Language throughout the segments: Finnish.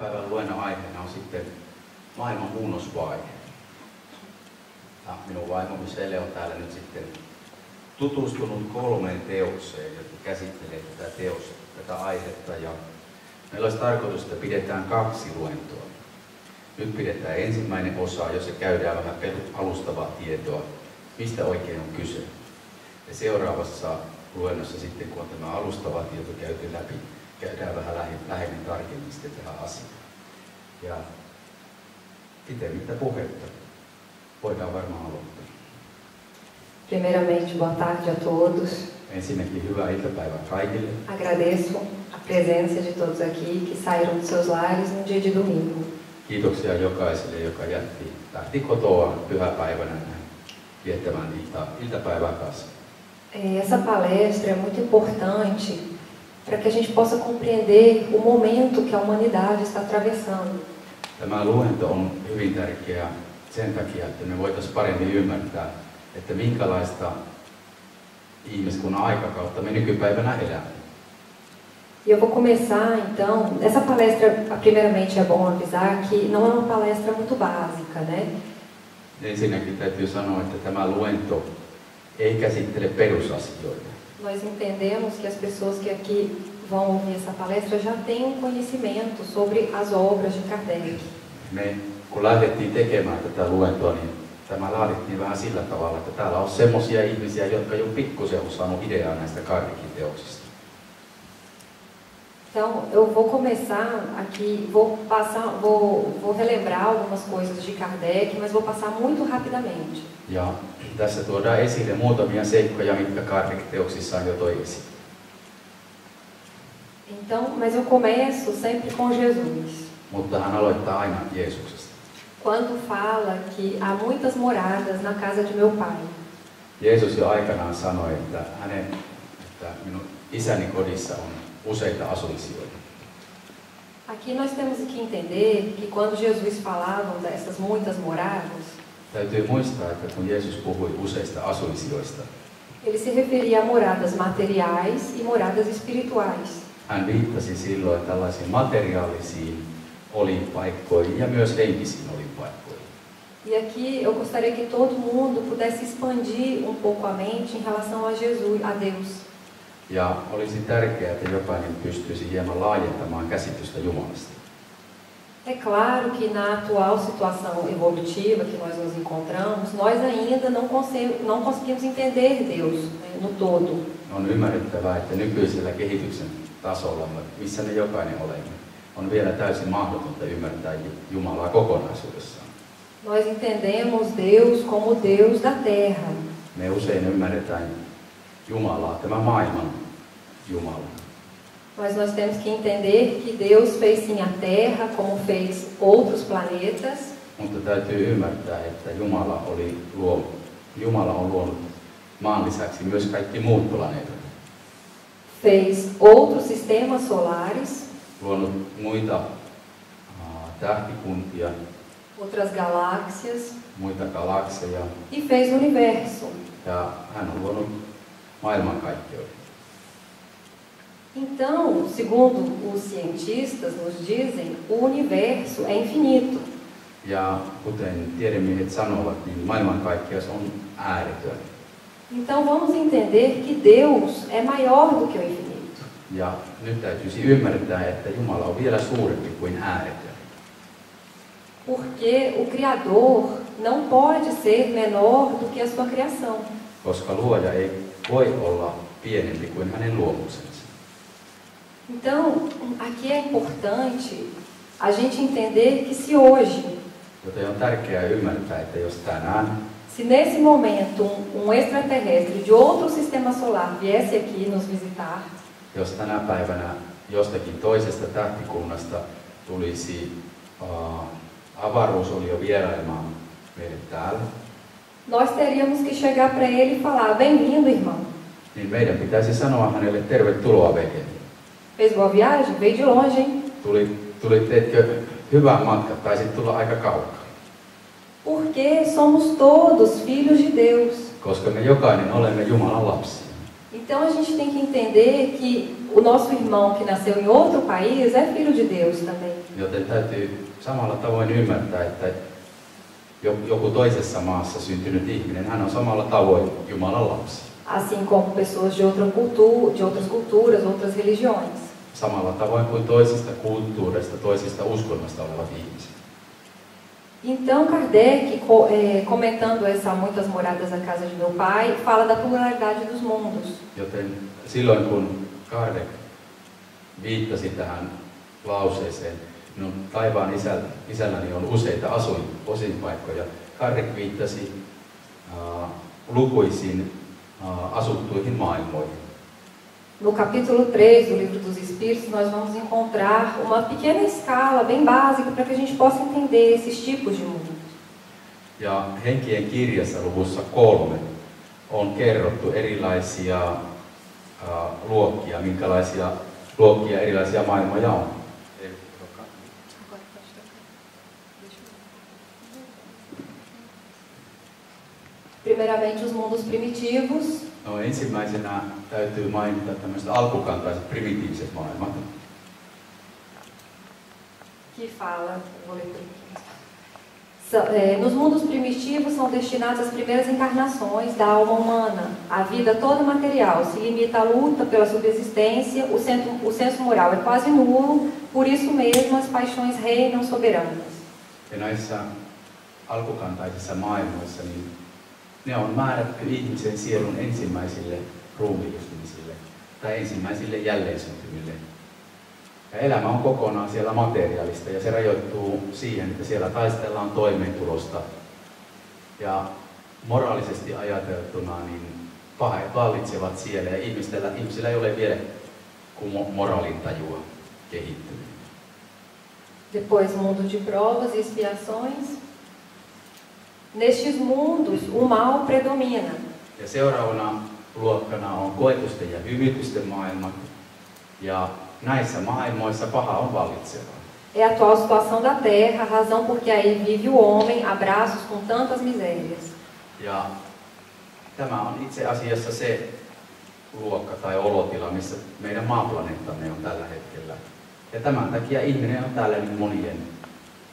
iltapäivän luennon aiheena on sitten maailman muunnosvaihe. Ja minun vaimo Michelle on täällä nyt sitten tutustunut 3 teokseen, jotka käsittelee tätä aihetta. Ja meillä olisi tarkoitus, että pidetään 2 luentoa. Nyt pidetään ensimmäinen osa, jossa käydään vähän alustavaa tietoa, mistä oikein on kyse. Ja seuraavassa luennossa sitten, kun on tämä alustava tieto käyty läpi, käydään vähän lähemmin tarkemmin sitten tähän asiaan. Ja pitemmittä puhetta voidaan varmaan aloittaa. Primeiramente, boa tarde a todos. Ensinnäkin hyvää iltapäivää kaikille. Agradeço a presença de todos aqui que saíram dos seus lares no dia de domingo. Kiitoksia jokaiselle, joka lähti kotoa pyhäpäivänä viettämään iltapäivän kanssa. Essa palestra é muito importante para que a gente possa compreender o momento que a humanidade está atravessando. Tämä luento on hyvin tärkeä sen takia, että me voitaisiin paremmin ymmärtää, että minkälaista ihmiskunnan aikakautta me nykypäivänä elämme. Eu vou começar então, essa palestra, primeiramente é bom avisar que não é uma palestra muito básica, né? Ensinnäkin täytyy sanoa, että tämä luento ei käsittele perusasioita. Nós entendemos que as pessoas que aqui vão ouvir essa palestra já têm um conhecimento sobre as obras de Kardec. Me, kun lähdettiin tekemään tätä luentoa, niin tämä laadittiin vähän sillä tavalla, että täällä on semmoisia ihmisiä, jotka jo pikkusen on saanut ideaa näistä Kardekin teoksista. Então, eu vou começar aqui, vou relembrar algumas coisas de Kardec, mas vou passar muito rapidamente. Ja tässä tuodaan esille muutamia seikkoja, mitkä Kardec-teoksissaan jo toi esiin. Então, mas eu começo sempre com Jesus. Mutta hän aloittaa aina Jeesuksesta. Quando fala que há muitas moradas na casa de meu pai. Jeesus jo aikanaan sanoi, että minun isäni kodissa on useita asuinsijoita. Aqui nós temos que entender que quando Jesus falava dessas muitas moradas, täytyy muistaa, että kun Jeesus puhui useista asuinsijoista, ele se referia a moradas materiais e moradas espirituais. Hän viittasi silloin tällaisiin materiaalisiin olinpaikkoihin ja myös henkisiin olinpaikkoihin. E aqui eu gostaria que todo mundo pudesse expandir um pouco a mente em relação a Jesus, a Deus. Ja olisi tärkeää, että jokainen pystyisi hieman laajentamaan käsitystä Jumalasta. É claro que na atual situação evolutiva que nós nos encontramos, nós ainda não conseguimos entender Deus, né, no todo. On ymmärrettävää, että nykyisellä kehityksen tasolla, missä me jokainen olemme, on vielä täysin mahdotonta ymmärtää Jumalaa kokonaisuudessaan. Nós entendemos Deus como Deus da terra. Me usein ymmärretään Jumalaa, tämä maailman Jumala. Mas nós temos que entender que Deus fez sim a Terra, como fez outros planetas. Mutta täytyy ymmärtää, että Jumala on luonut maan lisäksi myös kaikki muut planeetat. Fez outros sistemas solares. Luonut muita tähtikuntia. Outras galáxias. Muita galakseja. E fez o universo. Ja hän on luonut maailmankaikkeuden. Então, segundo os cientistas nos dizem, o universo é infinito. Ja kuten tiedemiehet sanovat, niin maailmankaikkeus on ääretön. Então vamos entender que Deus é maior do que o infinito. Ja nyt täytyisi ymmärtää, että Jumala on vielä suurempi kuin ääretön. Porque o Criador não pode ser menor do que a sua criação. Koska luoja ei voi olla pienempi kuin hänen luomuksensa. Então, aqui é importante a gente entender que se hoje, joten on tärkeää ymmärtää, että jos tänään, se nesse momento um extraterrestre de outro sistema solar viesse aqui nos visitar, jos tänä päivänä jostakin toisesta tähtikunnasta tulisi avaruusolio vierailemaan meille täällä, nós teríamos que chegar para ele e falar: bem-vindo, irmão. Niin meidän pitäisi sanoa hänelle tervetuloa veljeni. Fez boa viagem? Veio de longe, hein? Teitkö hyvää matkaa? Taisit tulla aika kaukaa. Porque somos todos filhos de Deus. Koska me jokainen olemme Jumalan lapsia. Então a gente tem que entender que o nosso irmão que nasceu em outro país é filho de Deus também. Joten täytyy samalla tavoin ymmärtää, että joku toisessa maassa syntynyt ihminen, hän on samalla tavoin Jumalan lapsi. Assim como pessoas de outras culturas, outras religiões. Samalla tavoin kuin toisista kulttuureista, toisista uskonnoista olevat ihmiset. Então Kardec, comentando essa Muitas Moradas na Casa de Meu Pai, fala da pluralidade dos mundos. Joten silloin kun Kardec viittasi tähän lauseeseen, minun taivaan isälläni on useita asuinpaikkoja. Kardec viittasi lukuisiin asuttuihin maailmoihin. No capítulo 3 do Livro dos Espíritos, nós vamos encontrar uma pequena escala, bem básica, para que a gente possa entender esses tipos de mundo. Ja Henkien kirjassa luvussa 3 on kerrottu erilaisia luokkia, minkälaisia luokkia erilaisia maailmoja on. Primeiramente os mundos primitivos. No, ensimmäisenä täytyy mainita tämmöiset alkukantaiset primitiiviset maailmat. Que fala, vou ler por aqui. Nos mundos primitivos são destinadas as primeiras encarnações da alma humana. A vida toda material se limita à luta pela subsistência, o senso moral é quase nulo, por isso mesmo as paixões reinam soberanas. Ja näissä alkukantaisissa maailmoissa niin ne on määrätty ihmisen sielun ensimmäisille ruumiillistumisille tai ensimmäisille jälleensyntyville. Ja elämä on kokonaan siellä materiaalista ja se rajoittuu siihen, että siellä taistellaan toimeentulosta. Ja moraalisesti ajateltuna niin pahat vallitsevat siellä ja ihmisillä ei ole vielä kuin moralintajua kehittynyt. Depois, mundo de provas e expiações. Nestes mundos, o mal predomina. Ja seuraavana luokkana on koetusten ja hyvitysten maailmat. Ja näissä maailmoissa paha on vallitseva. É a atual situação da Terra, a razão porque aí vive o homem a braços com tantas misérias. Ja tämä on itse asiassa se luokka tai olotila, missä meidän maaplaneettamme on tällä hetkellä. Ja tämän takia ihminen on täällä nyt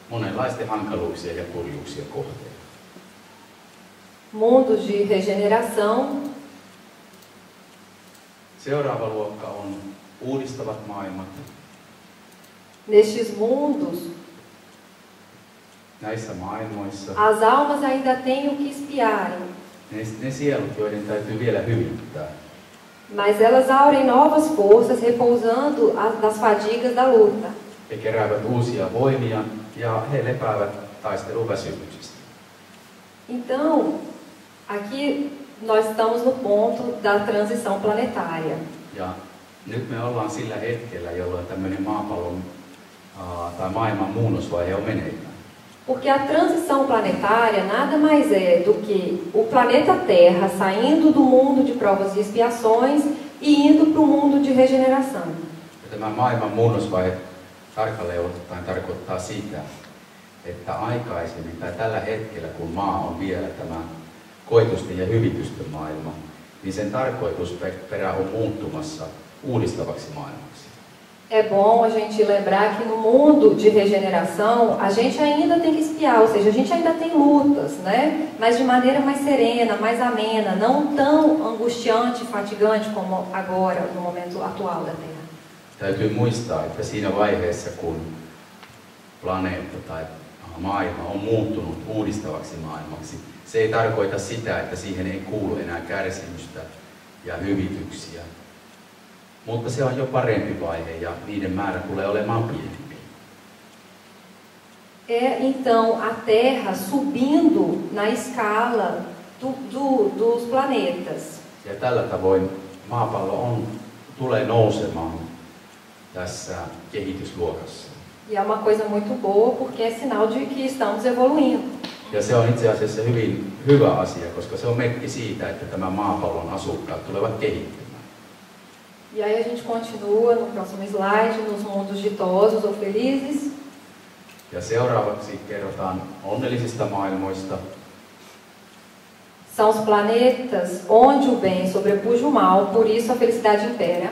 monenlaisten hankaluuksien ja kurjuuksien kohteena. Mundos de regeneração. Seuraava luokka on uudistavat maailmat. Nestes mundos, näissä maailmoissa as almas ainda têm o que espiarem. Ne sielut, joiden täytyy vielä hyvittää. Mas elas aurem novas forças, repousando das fadigas da luta. He keräävät uusia voimia ja he lepäävät taisteluväsymyksistä. Então, aqui nós estamos no ponto da transição planetária. Ja nyt me ollaan sillä hetkellä, jolloin tämmöinen maapallon tai maailman muunnosvaihe on meneillään. Porque a transição planetária nada mais é do que o planeta Terra saindo do mundo de provas e expiações e indo para o mundo de regeneração. Ja tämä maailman muunnosvaihe tarkalleen ottaen tarkoittaa sitä, että aikaisemmin tai tällä hetkellä, kun maa on vielä tämä koetusten ja hyvitysten maailma, niin sen tarkoitusperä on muuttumassa uudistavaksi maailmaksi. É bom a gente lembrar que no mundo de regeneração a gente ainda tem que espiar, ou seja, a gente ainda tem lutas, né? Mas de maneira mais serena, mais amena, não tão angustiante e fatigante como agora, no momento atual da Terra. Täytyy muistaa, että siinä vaiheessa, kun planeetta tai maailma on muuttunut uudistavaksi maailmaksi, se ei tarkoita sitä, että siihen ei kuulu enää kärsimystä ja hyvityksiä. Mutta se on jo parempi vaihe ja niiden määrä tulee olemaan pienempi. É então a Terra subindo na escala dos planetas. Ja tällä tavoin maapallo tulee nousemaan tässä kehitysluokassa. E é uma coisa muito boa porque é sinal de que estamos evoluindo. Ja se on itse asiassa hyvin hyvä asia, koska se on merkki siitä, että tämä maapallon asukkaat tulevat kehittymään. E aí a gente continua no próximo slide, nos mundos ditosos ou felizes. Ja seuraavaksi kerrotaan onnellisista maailmoista. São os planetas onde o bem sobrepuja o mal, por isso a felicidade impera.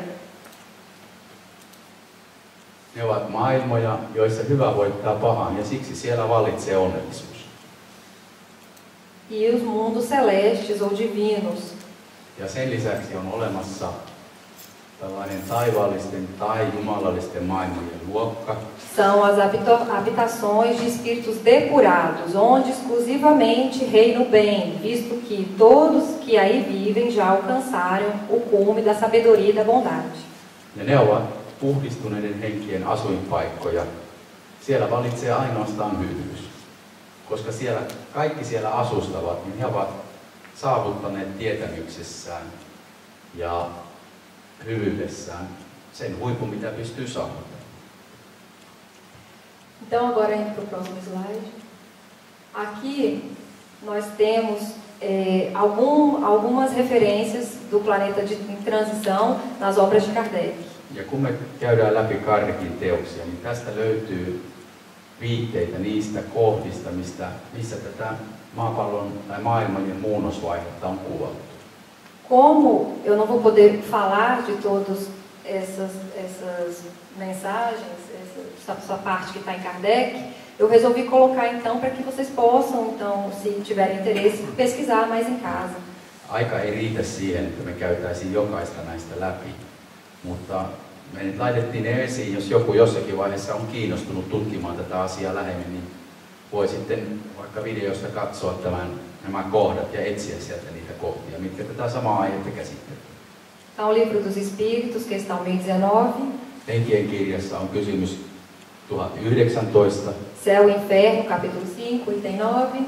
Ne ovat maailmoja, joissa hyvä voittaa pahan, ja siksi siellä vallitsee onnellisuus. E os mundos celestes ou divinos. Ja sen lisäksi on olemassa tällainen taivaallisten tai jumalallisten maailmojen luokka, São as habitações de espíritos depurados, onde exclusivamente reina o bem, visto que todos que aí vivem já alcançaram o cume da sabedoria e da bondade. ja ne ovat puhdistuneiden henkien asuinpaikkoja. Siellä vallitsee ainoastaan hyvyys, koska siellä, kaikki siellä asustavat, niin he ovat saavuttaneet tietämyksessään ja hyvyydessään sen huipun, mitä pystyy saavuttamaan. Então, agora indo para o próximo slide. Aqui nós temos algumas referências do planeta em transição nas obras de Kardec. Ja kun me käydään läpi Kardekin teoksia, niin tästä löytyy viitteitä niistä kohdista, missä tätä maapallon tai maailman muunnosvaihetta on kuvattu. Como eu não vou poder falar de todas essas mensagens, essa parte que está em Kardec, eu resolvi colocar então para que vocês possam, então, se tiverem interesse, pesquisar mais em casa. Aika ei riitä siihen, että me käytäisiin jokaista näistä läpi, mutta me nyt laitettiin ne esiin, jos joku jossakin vaiheessa on kiinnostunut tutkimaan tätä asiaa lähemmin, niin voi sitten vaikka videosta katsoa nämä kohdat ja etsiä sieltä niitä kohtia, mitkä tätä samaa aihetta käsittelevät. Então, o Livro dos Espíritos, questão 1019. Henkien kirjassa on kysymys 1019. Céu e Inferno, capítulo 5, item 9.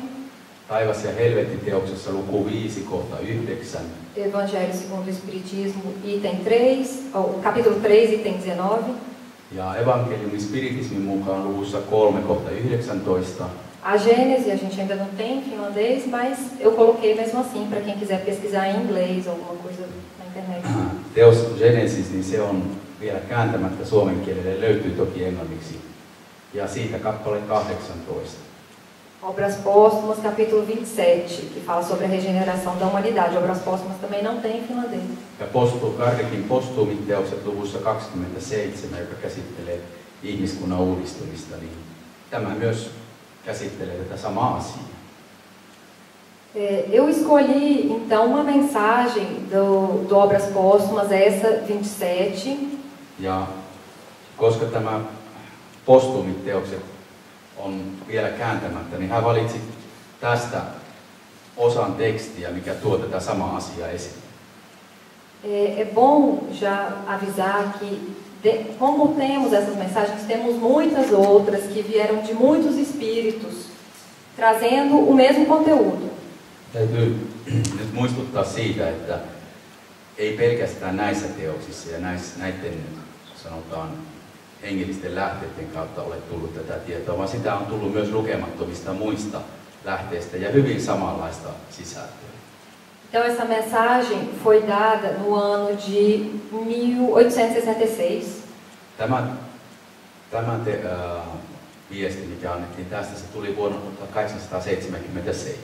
Taivas ja helvetti teoksessa luku 5, kohta 9. Evangelho segundo o Espiritismo, item 3, ou capítulo 3, item 19. Ja evankeliumi spiritismin mukaan luvussa 3, kohta 19. A Gênese a gente ainda não tem em finlandês, mas eu coloquei mesmo assim para quem quiser pesquisar em inglês ou alguma coisa na internet. Teos Genesis, niin se on vielä kääntämättä suomen kielelle, löytyy toki englanniksi. Ja siitä kappale 18. Obras Póstumas, capítulo 27, que fala sobre a regeneração da humanidade. Obras Póstumas também não tem em finlandês. Ja Kardekin postuumit teokset luvussa 27, joka käsittelee ihmiskunnan uudistumista, niin tämä myös käsittelee tätä samaa asiaa. Eu escolhi então uma mensagem do Obras Póstumas, essa 27. Ja koska tämä postuumit teokset on vielä kääntämättä, niin hän valitsi tästä osan tekstiä, mikä tuo tätä samaa asiaa esiin. É bom já avisar que, como temos essas mensagens, temos muitas outras que vieram de muitos espíritos, trazendo o mesmo conteúdo. Täytyy nyt muistuttaa siitä, että ei pelkästään näissä teoksissa ja näiden, sanotaan, hengellisten lähteiden kautta ole tullut tätä tietoa, vaan sitä on tullut myös lukemattomista muista lähteistä ja hyvin samanlaista sisältöä. Então essa mensagem foi dada no ano de 1866. Tämä viesti, mikä annettiin tästä, se tuli vuonna 1877.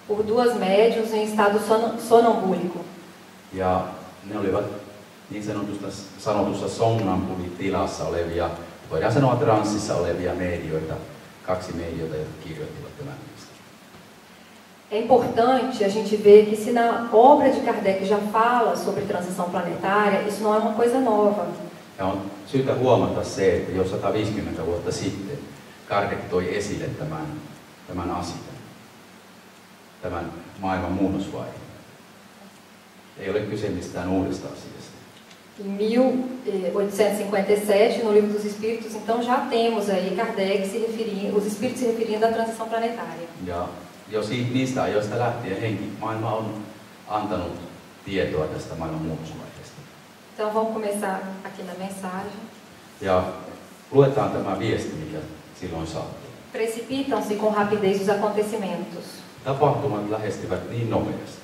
Por duas médiuns em estado sonambúlico. Ja ne olivat niin sanotussa somnambulitilassa olevia, voidaan sanoa transsissa olevia medioita, kaksi mediota, jotka kirjoittivat tämän viestin. É importante a gente ver que se na obra de Kardec já fala sobre transição planetária, isso não é uma coisa nova. Ja on syytä huomata se, että jo 150 vuotta sitten Kardec toi esille tämän asian, tämän maailman muunnosvaiheen. Ei ole kyse mistään uudesta asiasta. Em 1857, no Livro dos Espíritos, então já temos aí Kardec os espíritos se referindo à transição planetária. Ja jo niistä ajoista lähtien maailma on antanut tietoa tästä maailman muutosvaiheesta. Então vamos começar aqui na mensagem. Ja luetaan tämä viesti, mikä silloin saatiin. Precipitam-se com rapidez os acontecimentos. Tapahtumat lähestyvät niin nopeasti.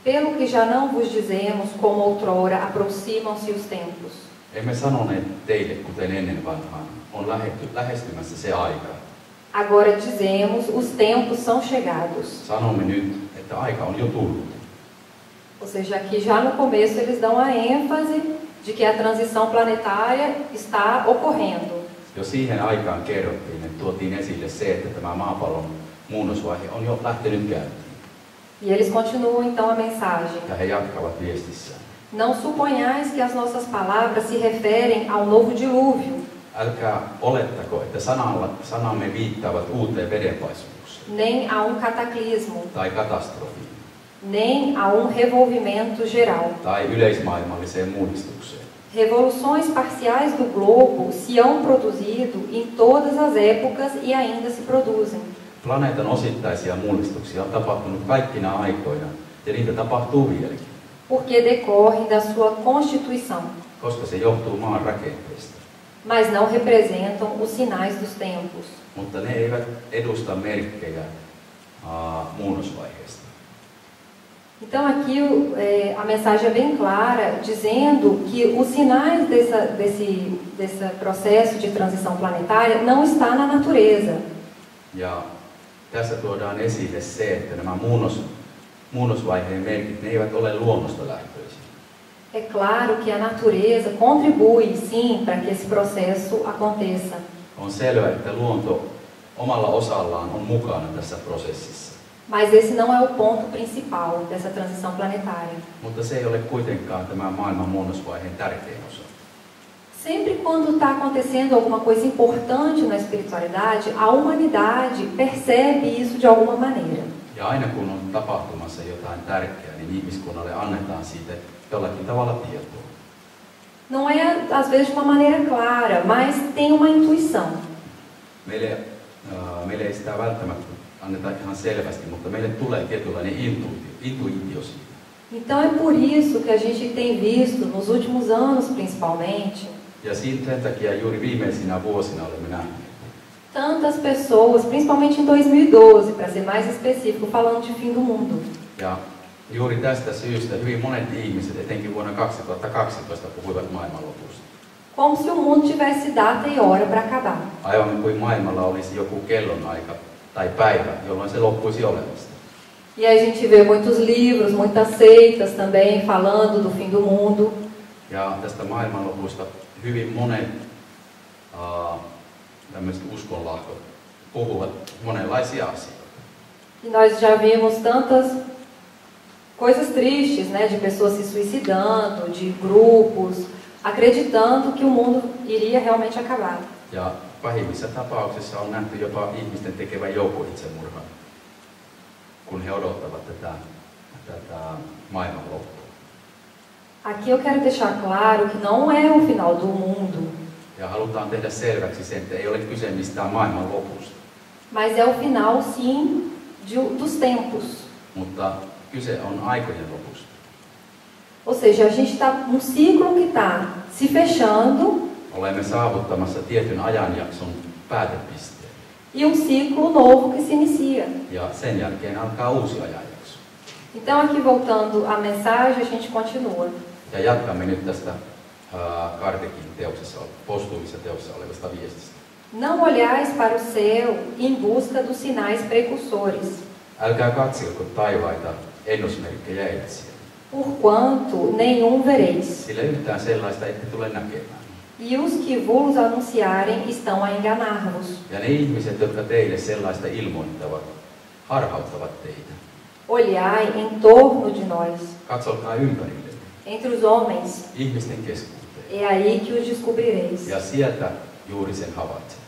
Pelo que já não vos dizemos como outrora aproximam-se os tempos. Emme sanoneet teille, kuten ennen vanhaan, on lähestymässä se aika. Agora dizemos, os tempos são chegados. Sanomme nyt, että aika on jo tullut. Ou seja, aqui já no começo eles dão a ênfase de que a transição planetária está ocorrendo. Jo siihen aikaan kerrottiin, että tuotiin esille se, että tämä maapallon muunnosvaihe on jo lähtenyt käyntiin. E eles continuam então a mensagem. Ja he jatkavat viestissään. Não suponhais que as nossas palavras se referem ao novo dilúvio, Älkää olettako, että sanamme viittaavat uuteen vedenpaisumukseen nem a cataclismo, tai katastrofiin nem a revolvimento geral. tai yleismaailmalliseen mullistukseen. Revoluções parciais do globo se hão produzido em todas as épocas e ainda se produzem. Planeetan osittaisia mullistuksia on tapahtunut kaikkina aikoina ja niitä tapahtuu vieläkin, Porque decorrem da sua constituição, koska se johtuu maan rakenteesta. mas não representam os sinais dos tempos. Mutta ne eivät edusta merkkejä muunnosvaiheesta. Então aqui a mensagem é bem clara, dizendo que os sinais desse processo de transição planetária não está na natureza. Ja tässä tuodaan esille se, että nämä muunnosvaiheen merkit ne eivät ole luonnosta lähtöisin. É claro que a natureza contribui, sim, para que esse processo aconteça. On selvä, että luonto omalla osallaan on mukana tässä prosessissa. Mas esse não é o ponto principal dessa transição planetária. Mutta se ei ole kuitenkaan tämän maailman muunnosvaiheen tärkein osa. Sempre quando está acontecendo alguma coisa importante na espiritualidade, a humanidade percebe isso de alguma maneira. Ja aina kun on tapahtumassa jotain tärkeää, niin ihmiskunnalle annetaan siitä jollakin tavalla tietoa. Não é, às vezes, de uma maneira clara, mas tem uma intuição. Meille ei sitä välttämättä anneta ihan selvästi, mutta meille tulee tietynlainen intuitio siitä. Então é por isso que a gente tem visto, nos últimos anos principalmente, Ja sen takia juuri viimeisinä vuosina olemme nähneet, tantas pessoas, principalmente em 2012, para ser mais específico, falando de fim do mundo. ja juuri tästä syystä hyvin monet ihmiset, etenkin vuonna 2012, puhuivat maailmanlopusta. Como se o mundo tivesse data e hora para acabar. Aivan kuin maailmalla olisi joku kellonaika tai päivä, jolloin se loppuisi olemasta. E a gente vê muitos livros, muitas seitas também falando do fim do mundo. Ja tästä maailmanlopusta hyvin monet tämmöiset uskonlahkot puhuvat monenlaisia asioita. E nós já vimos tantas coisas tristes, né, de pessoas se suicidando, de grupos, acreditando que o mundo iria realmente acabar. Ja pahimmissa tapauksissa on nähty jopa ihmisten tekevän joukkoitsemurhan, kun he odottavat tätä maailmanloppua. Aqui eu quero deixar claro que não é o final do mundo, Ja halutaan tehdä selväksi sen, että ei ole kyse mistään maailmanlopusta, mas é o final, sim, dos tempos. mutta kyse on aikojen lopusta. Ou seja, a gente está num ciclo que está se fechando Olemme saavuttamassa tietyn ajanjakson päätepisteen, e um ciclo novo que se inicia. ja sen jälkeen alkaa uusi ajanjakso. Então, aqui voltando à mensagem, a gente continua. Ja jatkamme nyt tästä Kartekin postuumissa teoksessa olevasta viestistä. Não olhais para o céu em busca dos sinais precursores, Älkää katselko taivaita ennusmerkkejä etsiä, porquanto nenhum vereis. sillä yhtään sellaista ette tule näkemään. E os que vos anunciarem estão a enganar-vos. Ja ne ihmiset, jotka teille sellaista ilmoittavat, harhauttavat teitä. Olhai em torno de nós, Katsolkaa ympärille, entre os homens, ihmisten keskuuteen, é aí que os descobrireis. ja sieltä juuri sen havaitset.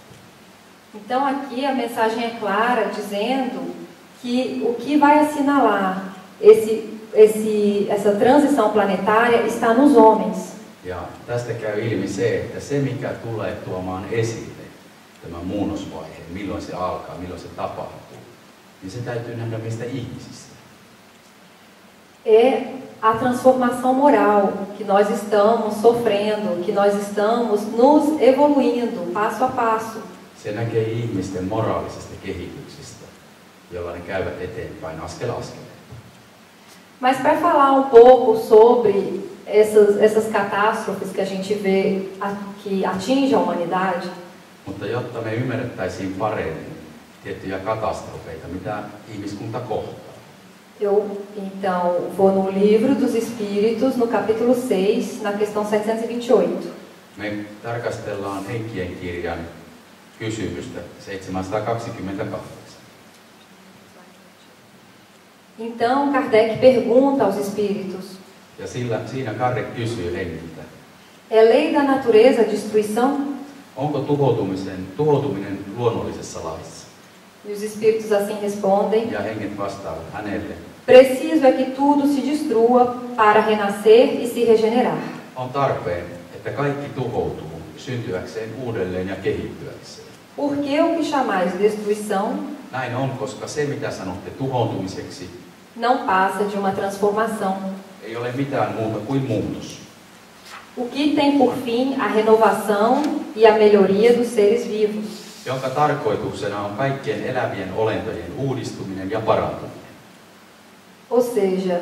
Então aqui a mensagem é clara, dizendo que o que vai assinalar essa transição planetária está nos homens. Ja tästä käy ilmi se, että se mikä tulee tuomaan esille tämän muunnosvaiheen, milloin se alkaa, milloin se tapahtuu, niin se täytyy nähdä meistä ihmisistä. É a transformação moral que nós estamos sofrendo, que nós estamos nos evoluindo passo a passo. Se näkee ihmisten moraalisesta kehityksestä, jolla ne käyvät eteenpäin askel askeleelta. Mas para falar um pouco sobre essas catástrofes que a gente vê que atingem a humanidade, Mutta jotta me ymmärrettäisiin paremmin tiettyjä katastrofeita, mitä ihmiskunta kohtaa. Eu, então, vou no livro dos Espíritos, no capítulo 6, na questão 728. Me tarkastellaan Henkien kirjan kysymystä 728. Então, Kardec pergunta aos Espíritos: Ja siinä Karre kysyy hengiltä, é lei da natureza a destruição? onko tuhoutuminen luonnollisessa laissa? E os Espíritos assim respondem: Ja henget vastaavat hänelle, preciso é que tudo se destrua para renascer e se regenerar. on tarpeen, että kaikki tuhoutuu syntyäkseen uudelleen ja kehittyäkseen. Porque o que chamais destruição Näin on, koska se mitä sanotte tuhoutumiseksi não passa de uma transformação. ei ole mitään muuta kuin muutos, O que tem por fim a renovação e a melhoria dos seres vivos. jonka tarkoituksena on kaikkien elävien olentojen uudistuminen ja parantuminen. Ou seja,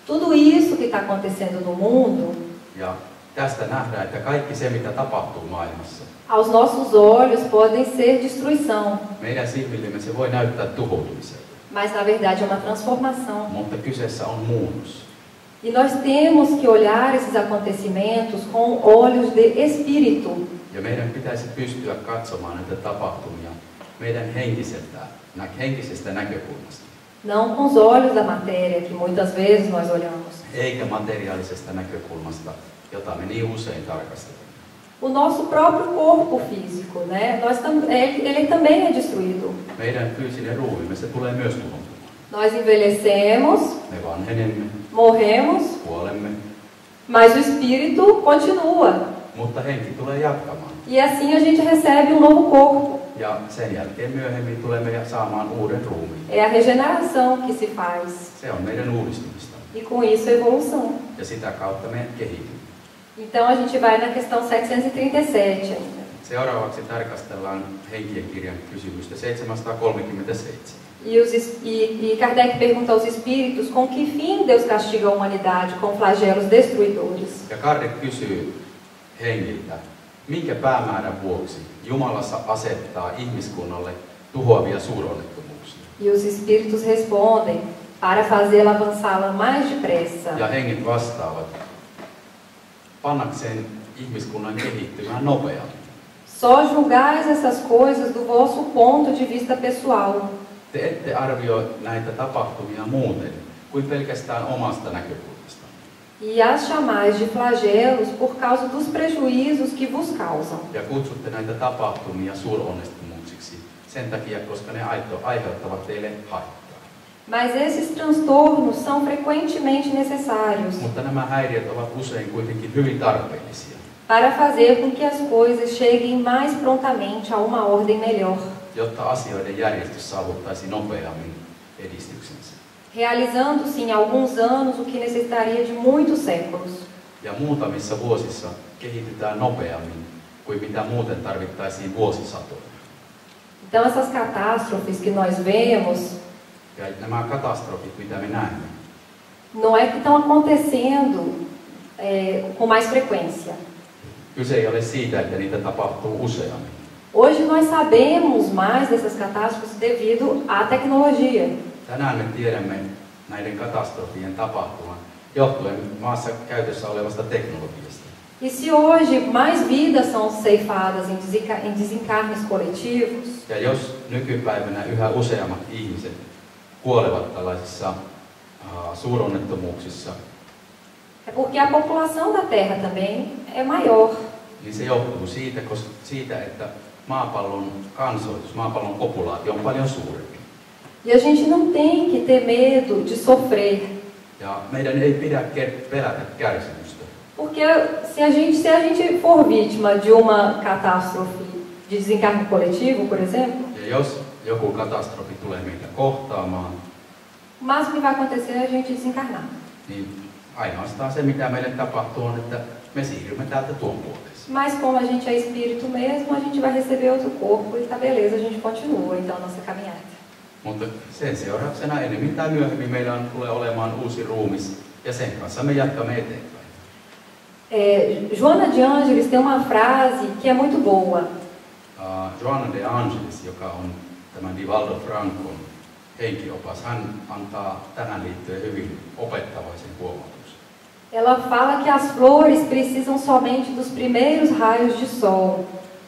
tudo isso que está acontecendo no mundo, Ja tästä nähdään, että kaikki se mitä tapahtuu maailmassa, aos nossos olhos podem ser destruição, meidän silmillemme se voi näyttää tuhoutumiselta, mas na verdade é uma transformação. mutta kyseessä on muutos. E nós temos que olhar esses acontecimentos com olhos de espírito. Ja meidän pitäisi pystyä katsomaan näitä tapahtumia meidän henkisestä näkökulmasta, Não com os olhos da matéria, que muitas vezes nós olhamos. eikä materiaalisesta näkökulmasta, jota me niin usein tarkastelemme. O nosso próprio corpo físico, né? Ele também é destruído. Meidän fyysinen ruumiimme, se tulee myös tuhoutumaan. Nós envelhecemos, Me vanhenemme, morremos, kuolemme, mas o espírito continua. mutta henki tulee jatkamaan. E assim a gente recebe um novo corpo. Ja sen jälkeen myöhemmin tulemme saamaan uuden ruumiin. É a regeneração que se faz. Se on meidän uudistumista. E com isso a evolução. Ja sitä kautta me kehitymme. Então a gente vai na questão 737 ainda. Seuraavaksi tarkastellaan Henkien kirjan kysymystä 737. E Kardec pergunta aos espíritos com que fim Deus castiga a humanidade com flagelos destruidores. Ja Karre kysyy hengiltä, minkä päämäärän vuoksi Jumala asettaa ihmiskunnalle tuhoavia suuronnettomuuksia. E os espíritos respondem para fazê-la avançá-la mais depressa. Ja henget vastaavat, pannakseen ihmiskunnan kehittymään nopeammin. Só julgais essas coisas do vosso ponto de vista pessoal. Te ette arvioi näitä tapahtumia muuten kuin pelkästään omasta näkökulmasta. E as chamais de flagelos por causa dos prejuízos que vos causam. Ja kutsutte näitä tapahtumia suuronnettomuuksiksi sen takia, koska ne aiheuttavat teille haittaa. Mas esses transtornos são frequentemente necessários Mutta nämä häiriöt ovat usein kuitenkin hyvin tarpeellisia, para fazer com que as coisas cheguem mais prontamente a uma ordem melhor, jotta asioiden järjestys saavuttaisi nopeammin edistyksensä. realizando-se em alguns anos o que necessitaria de muitos séculos. Ja muutamissa vuosissa kehitytään nopeammin kuin mitä muuten tarvittaisiin vuosisatoja. Então essas catástrofes que nós vemos, Ja nämä katastrofit, mitä me näemme, não é que estão acontecendo com mais frequência. kyse ei ole siitä, että niitä tapahtuu useammin. Hoje nós sabemos mais dessas catástrofes devido à tecnologia. Tänään me tiedämme näiden katastrofien tapahtuman johtuen maassa käytössä olevasta teknologiasta. E se hoje mais vidas são ceifadas em desencarnes coletivos, Ja jos nykypäivänä yhä useammat ihmiset kuolevat tällaisissa suuronnettomuuksissa, é porque a população da Terra também é maior. niin se johtuu siitä, että maapallon kansoitus, maapallon populaatio on paljon suurempi. E a gente não tem que ter medo de sofrer. Ja meidän ei pidä pelätä kärsimystä. Porque se a gente for vítima de uma catástrofe de desencarne coletivo, por exemplo, Ja jos joku katastrofi tulee meitä kohtaamaan, o máximo que vai acontecer é a gente desencarnar. niin ainoastaan se, mitä meille tapahtuu, on, että me siirrymme täältä tuon puoleeseen. Mas como a gente é espírito mesmo, a gente vai receber outro corpo e tá beleza, a gente continua então a nossa caminhada. Mutta sen seurauksena enemmän tai myöhemmin meillä tulee olemaan uusi ruumis ja sen kanssa me jatkamme eteenpäin. Joana de Ângeles tem uma frase que é muito boa. Joana de Angelis, joka on tämän Divaldo Francon henkiopas, hän antaa tähän liittyen hyvin opettavaisen huomautuksen. Ela fala que as flores precisam somente dos primeiros raios de sol.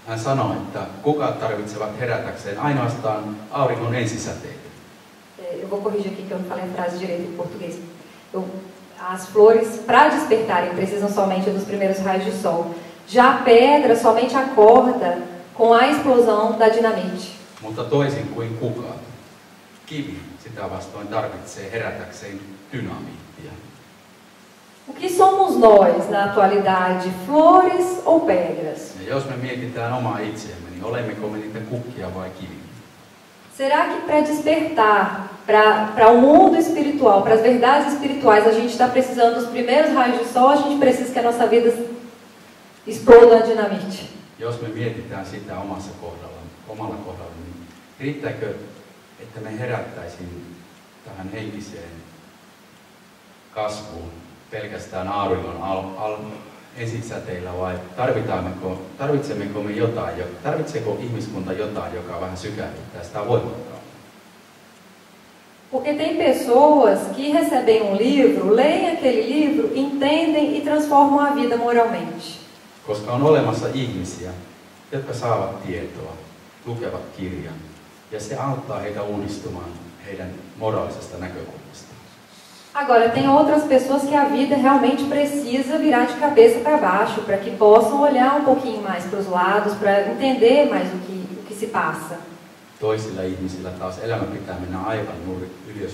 Hän sanoi, että kukat tarvitsevat herätäkseen ainoastaan auringon ensisäteitä. Eu vou corrigir aqui que eu não falei a frase direito em português. As flores, para despertarem, precisam somente dos primeiros raios de sol. Já a pedra somente acorda com a explosão da dinamite. Mutta toisin kuin kukat, kivi sitä vastoin tarvitsee herätäkseen dynamiittia. O que somos nós na atualidade, flores ou pedras? Ja jos me mietitään omaa itseämme, niin olemmeko me niitä kukkia vai kiviä? Será que para despertar para o mundo espiritual, para as verdades espirituais, a gente está precisando dos primeiros raios de sol, a gente precisa que a nossa vida exploda a dinamite? Jos me mietitään sitä omalla kohdalla, niin riittääkö, että me herättäisiin tähän henkiseen kasvuun pelkästään auringon ensisäteillä vai tarvitsemmeko me jotain, tarvitseeko ihmiskunta jotain, joka vähän sykähdyttää sitä voimakkaammin? Porque tem pessoas que recebem livro, leem aquele livro, entendem e transformam a vida moralmente. Koska on olemassa ihmisiä, jotka saavat tietoa, lukevat kirjan, ja se auttaa heitä uudistumaan heidän moraalisesta näkökulmasta. Agora, tem outras pessoas que a vida realmente precisa virar de cabeça para baixo, para que possam olhar um pouquinho mais para os lados, para entender mais o que se passa. Toisilla ihmisillä taas elämä pitää mennä aivan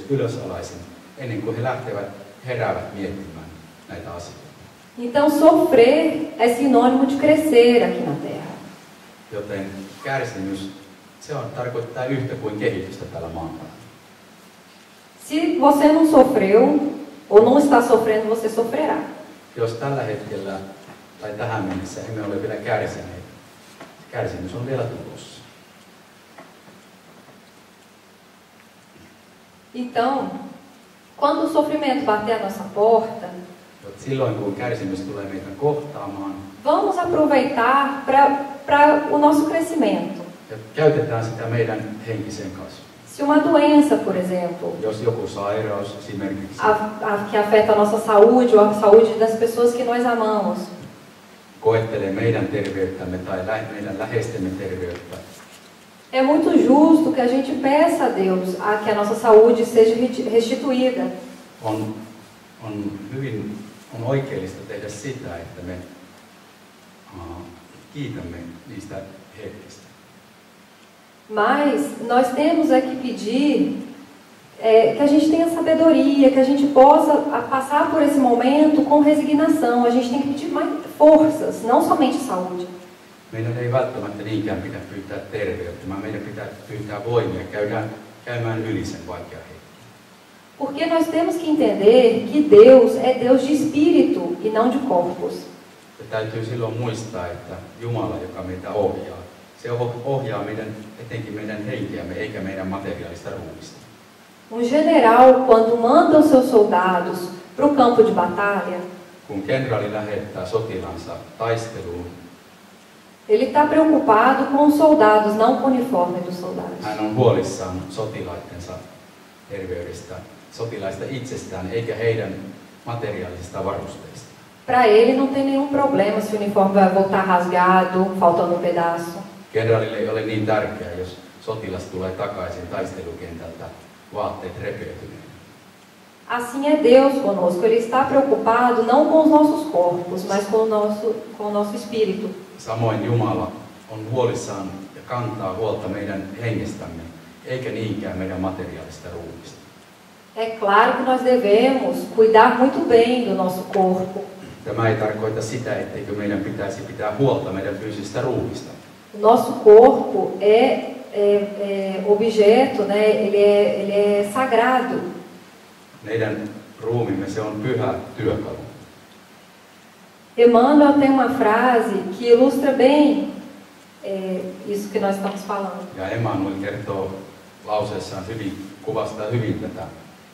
ylösalaisin, ennen kuin he heräävät miettimään näitä asioita. Então, sofrer é sinônimo de crescer aqui na Terra. Joten kärsimys, tarkoittaa yhtä kuin kehitystä tällä maapallolla. Se você não sofreu, ou não está sofrendo, você sofrerá. Jos tällä hetkellä tai tähän mennessä emme ole vielä kärsineet, kärsimys on vielä tulossa. Então, quando o sofrimento bater a nossa porta, silloin kun kärsimys tulee meitä kohtaamaan, vamos aproveitar para o nosso crescimento. Ja käytetään sitä meidän henkisen kasvun. Se uma doença, por exemplo, jos joku sairaus esimerkiksi, que afeta a nossa saúde ou a saúde das pessoas que nós amamos, koettelee meidän terveyttämme tai meidän läheistemme terveyttä, é muito justo que a gente peça a Deus que a nossa saúde seja restituída. On oikeellista tehdä sitä, että me kiitämme niistä hetkistä. Mas nós temos é que pedir que a gente tenha sabedoria, que a gente possa passar por esse momento com resignação. A gente tem que pedir mais forças, não somente saúde. Meidän ei välttämättä niinkään pidä pyytää terveyttä, vaan meidän pitää pyytää voimia käymään yli sen vaikean hetken. Porque nós temos que entender que Deus é Deus de espírito e não de corpos. Ja täytyy silloin muistaa, että Jumala, joka meitä ohjaa, se ohjaa etenkin meidän henkeämme, eikä meidän materiaalista ruumista. General, quando manda os seus soldados para o campo de batalha, kun kenraali lähettää sotilansa taisteluun, ele está preocupado com os soldados, não com o uniforme dos soldados. Hän on huolissaan sotilaittensa terveydestä, sotilaista itsestään, eikä heidän materiaalisista varusteista. Para ele não tem nenhum problema se o uniforme vai voltar rasgado, faltando um pedaço. Kenraalille ei ole niin tärkeää, jos sotilas tulee takaisin taistelukentältä vaatteet repeytyneen. Assim é Deus conosco. Ele está preocupado não com os nossos corpos, mas com o nosso espírito. Samoin Jumala on huolissaan ja kantaa huolta meidän hengestämme, eikä niinkään meidän materiaalista ruumista. É claro que nós devemos cuidar muito bem do nosso corpo. Tämä ei tarkoita sitä, etteikö meidän pitäisi pitää huolta meidän fyysistä ruumista. O nosso corpo é objeto, né? Ele é sagrado. Meidän ruumimme, se on pyhä työkalu. Emmanuel tem uma frase que ilustra bem isso que nós estamos falando. Ja Emmanuel kertoo lauseessaan kuvastaa hyvin tätä.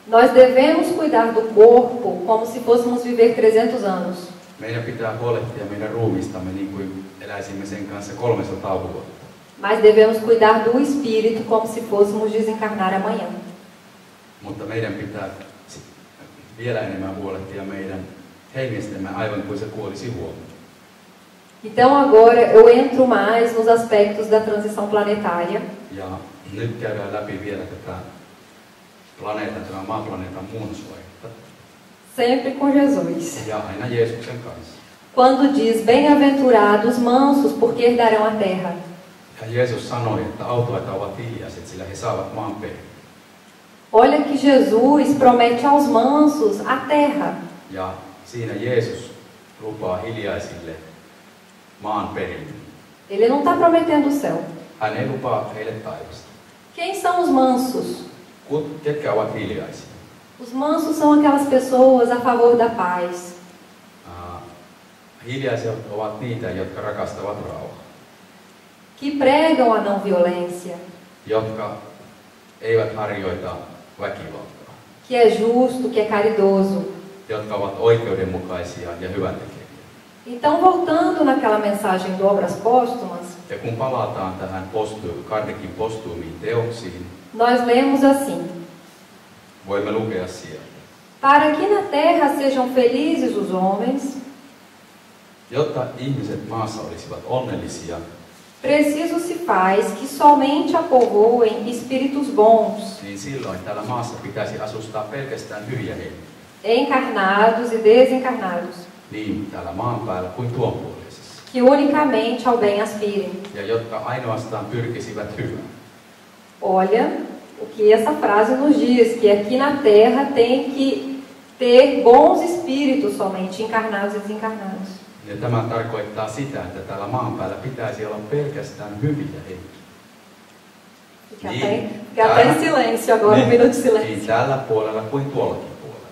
Nós devemos cuidar do corpo como se fôssemos viver 300 anos. Meidän pitää huolehtia meidän ruumistamme niin kuin eläisimme sen kanssa 300 vuotta. Mas devemos cuidar do espírito como se fôssemos desencarnar amanhã. Mutta meidän pitää vielä enemmän huolehtia meidän hengestämme aivan kuin se kuolisi huomenna. Então agora eu entro mais nos aspectos da transição planetária. Ja nyt käydään läpi vielä tätä tämän maaplaneetan muunnosvaihetta. Sempre com Jesus. Ja aina Jeesuksen kanssa. Quando diz, bem-aventurados mansos, porque herdarão a terra. Ja Jeesus sanoi, että autuaita ovat hiljaiset, sillä he saavat maan perinnön. Olha que Jesus promete aos mansos a terra. Ja siinä Jeesus lupaa hiljaisille maan perinnön. Ele não está prometendo o céu. Hän ei lupaa heille taivasta. Quem são os mansos? Ketkä ovat hiljaisia? Os mansos são aquelas pessoas a favor da paz. Hiljaisia ovat niitä, jotka rakastavat rauhaa. Que pregam a não violência. Jotka eivät harjoita väkivaltaa. Que é justo, que é caridoso. Jotka ovat oikeudenmukaisia ja hyväntekeviä. Então, voltando naquela mensagem do Obras Póstumas, ja kun palataan tähän Carnegien postuumiin teoksiin, nós lemos assim: voimme lukea sieltä. Para que na terra sejam felizes os homens, jotta ihmiset maassa olisivat onnellisia, preciso se faz que somente a povoem espíritos bons, niin silloin täällä maassa pitäisi asustaa pelkästään hyviä henkiä. Encarnados e desencarnados. Niin täällä maan päällä kuin tuonpuoleisessa. Que unicamente ao bem aspirem. Ja jotka ainoastaan pyrkisivät hyvään. Olha o que essa frase nos diz, que aqui na Terra tem que ter bons espíritos somente, encarnados e desencarnados. Ja tämä tarkoittaa sitä, että täällä maan päällä pitäisi olla pelkästään hyviä henkiä. Fica até em silêncio agora, um minuto de silêncio. Niin tällä puolella kuin tuollakin puolella.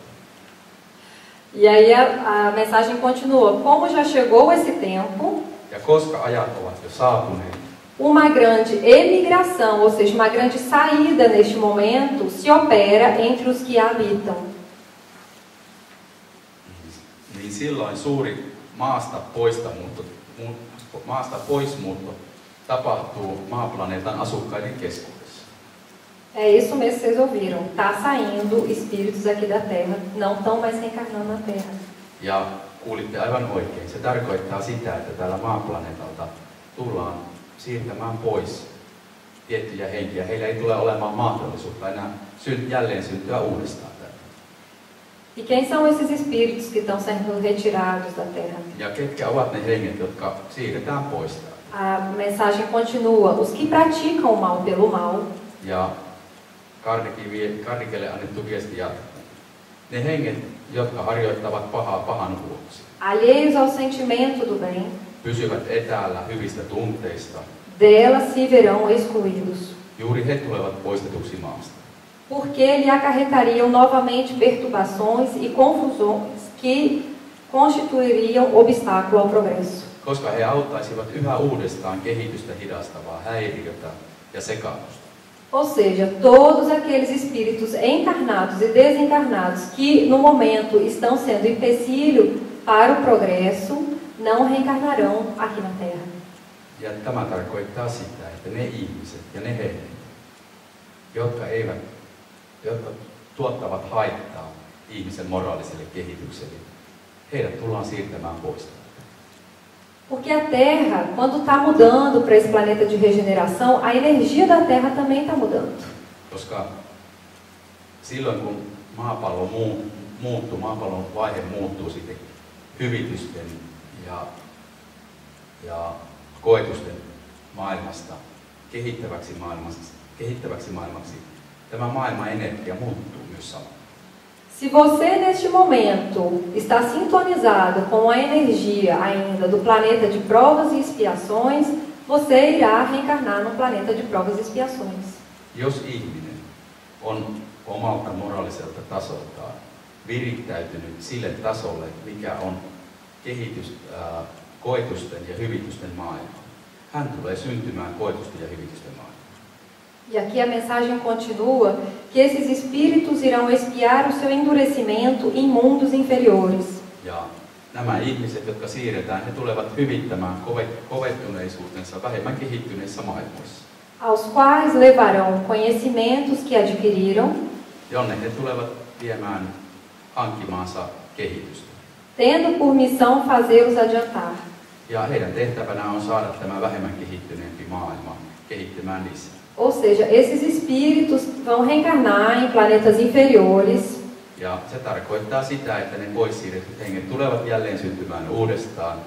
E aí a mensagem continua. Como já chegou esse tempo, ja koska ajat ovat jo saapuneet, uma grande emigração, ou seja, uma grande saída neste momento, se opera entre os que a habitam. Niin silloin suuri maasta poismuutto tapahtuu maaplaneetan asukkaiden keskuudessa. É isso mesmo que vocês ouviram. Está saindo espíritos aqui da Terra, não estão mais reencarnando na Terra. Ja kuulitte aivan oikein. Se tarkoittaa sitä, että täällä maaplaneetalta tullaan siirtämään pois tiettyjä henkiä. Heillä ei tule olemaan mahdollisuutta enää jälleen syntyä uudestaan. E quem são esses espíritos que estão sendo retirados da Terra? Ja ketkä ovat ne henget, jotka siirretään pois? A mensagem continua: os que praticam o mal pelo mal. Ja Carnegielle annettu viesti jatkuu. Ne henget, jotka harjoittavat pahaa pahan vuoksi. Alheios ao sentimento do bem. Pysyvät etäällä hyvistä tunteista. Delas se verão excluídos. Juuri he tulevat poistetuksi maasta. Porque lhe acarretariam novamente perturbações e confusões que constituiriam obstáculo ao progresso. Koska he auttaisivat yhä uudestaan kehitystä hidastavaa häiriötä ja sekaannusta. Ou seja, todos aqueles espíritos encarnados e desencarnados que no momento estão sendo empecilho para o progresso não reencarnarão aqui na Terra. Ja tämä tarkoittaa sitä, että ne ihmiset ja ne henget, jotka tuottavat haittaa ihmisen moraaliselle kehitykselle, heidät tullaan siirtämään pois. Porque a Terra, quando está mudando para esse planeta de regeneração, a energia da Terra também está mudando. Koska silloin kun maapallo muuttuu, maapallon vaihe muuttuu sitten hyvitysten ja koetusten maailmasta kehittäväksi maailmaksi, tämä maailman energia muuttuu myös samalla. Se você neste momento está sintonizado com a energia ainda do planeta de provas e expiações, você irá reencarnar no planeta de provas e expiações. Jos ihminen on omalta moraaliselta tasoltaan virittäytynyt sille tasolle, mikä on koetusten ja hyvitysten maailma, hän tulee syntymään koetusten ja hyvitysten maailmaan. E aqui a mensagem continua que esses espíritos irão expiar o seu endurecimento em mundos inferiores. Ja nämä ihmiset, jotka siirretään, he tulevat hyvittämään kovettuneisuutensa vähemmän kehittyneissä maailmoissa. Aos quais levarão conhecimentos que adquiriram, Jonne he tulevat viemään hankkimaansa kehitystä. tendo por missão fazê-los adiantar. Ja heidän tehtävänä on saada tämä vähemmän kehittyneempi maailma kehittymään lisää. Ou seja, esses espíritos vão reencarnar em planetas inferiores, Ja se tarkoittaa sitä, että ne pois siirretyt henget tulevat jälleen syntymään uudestaan.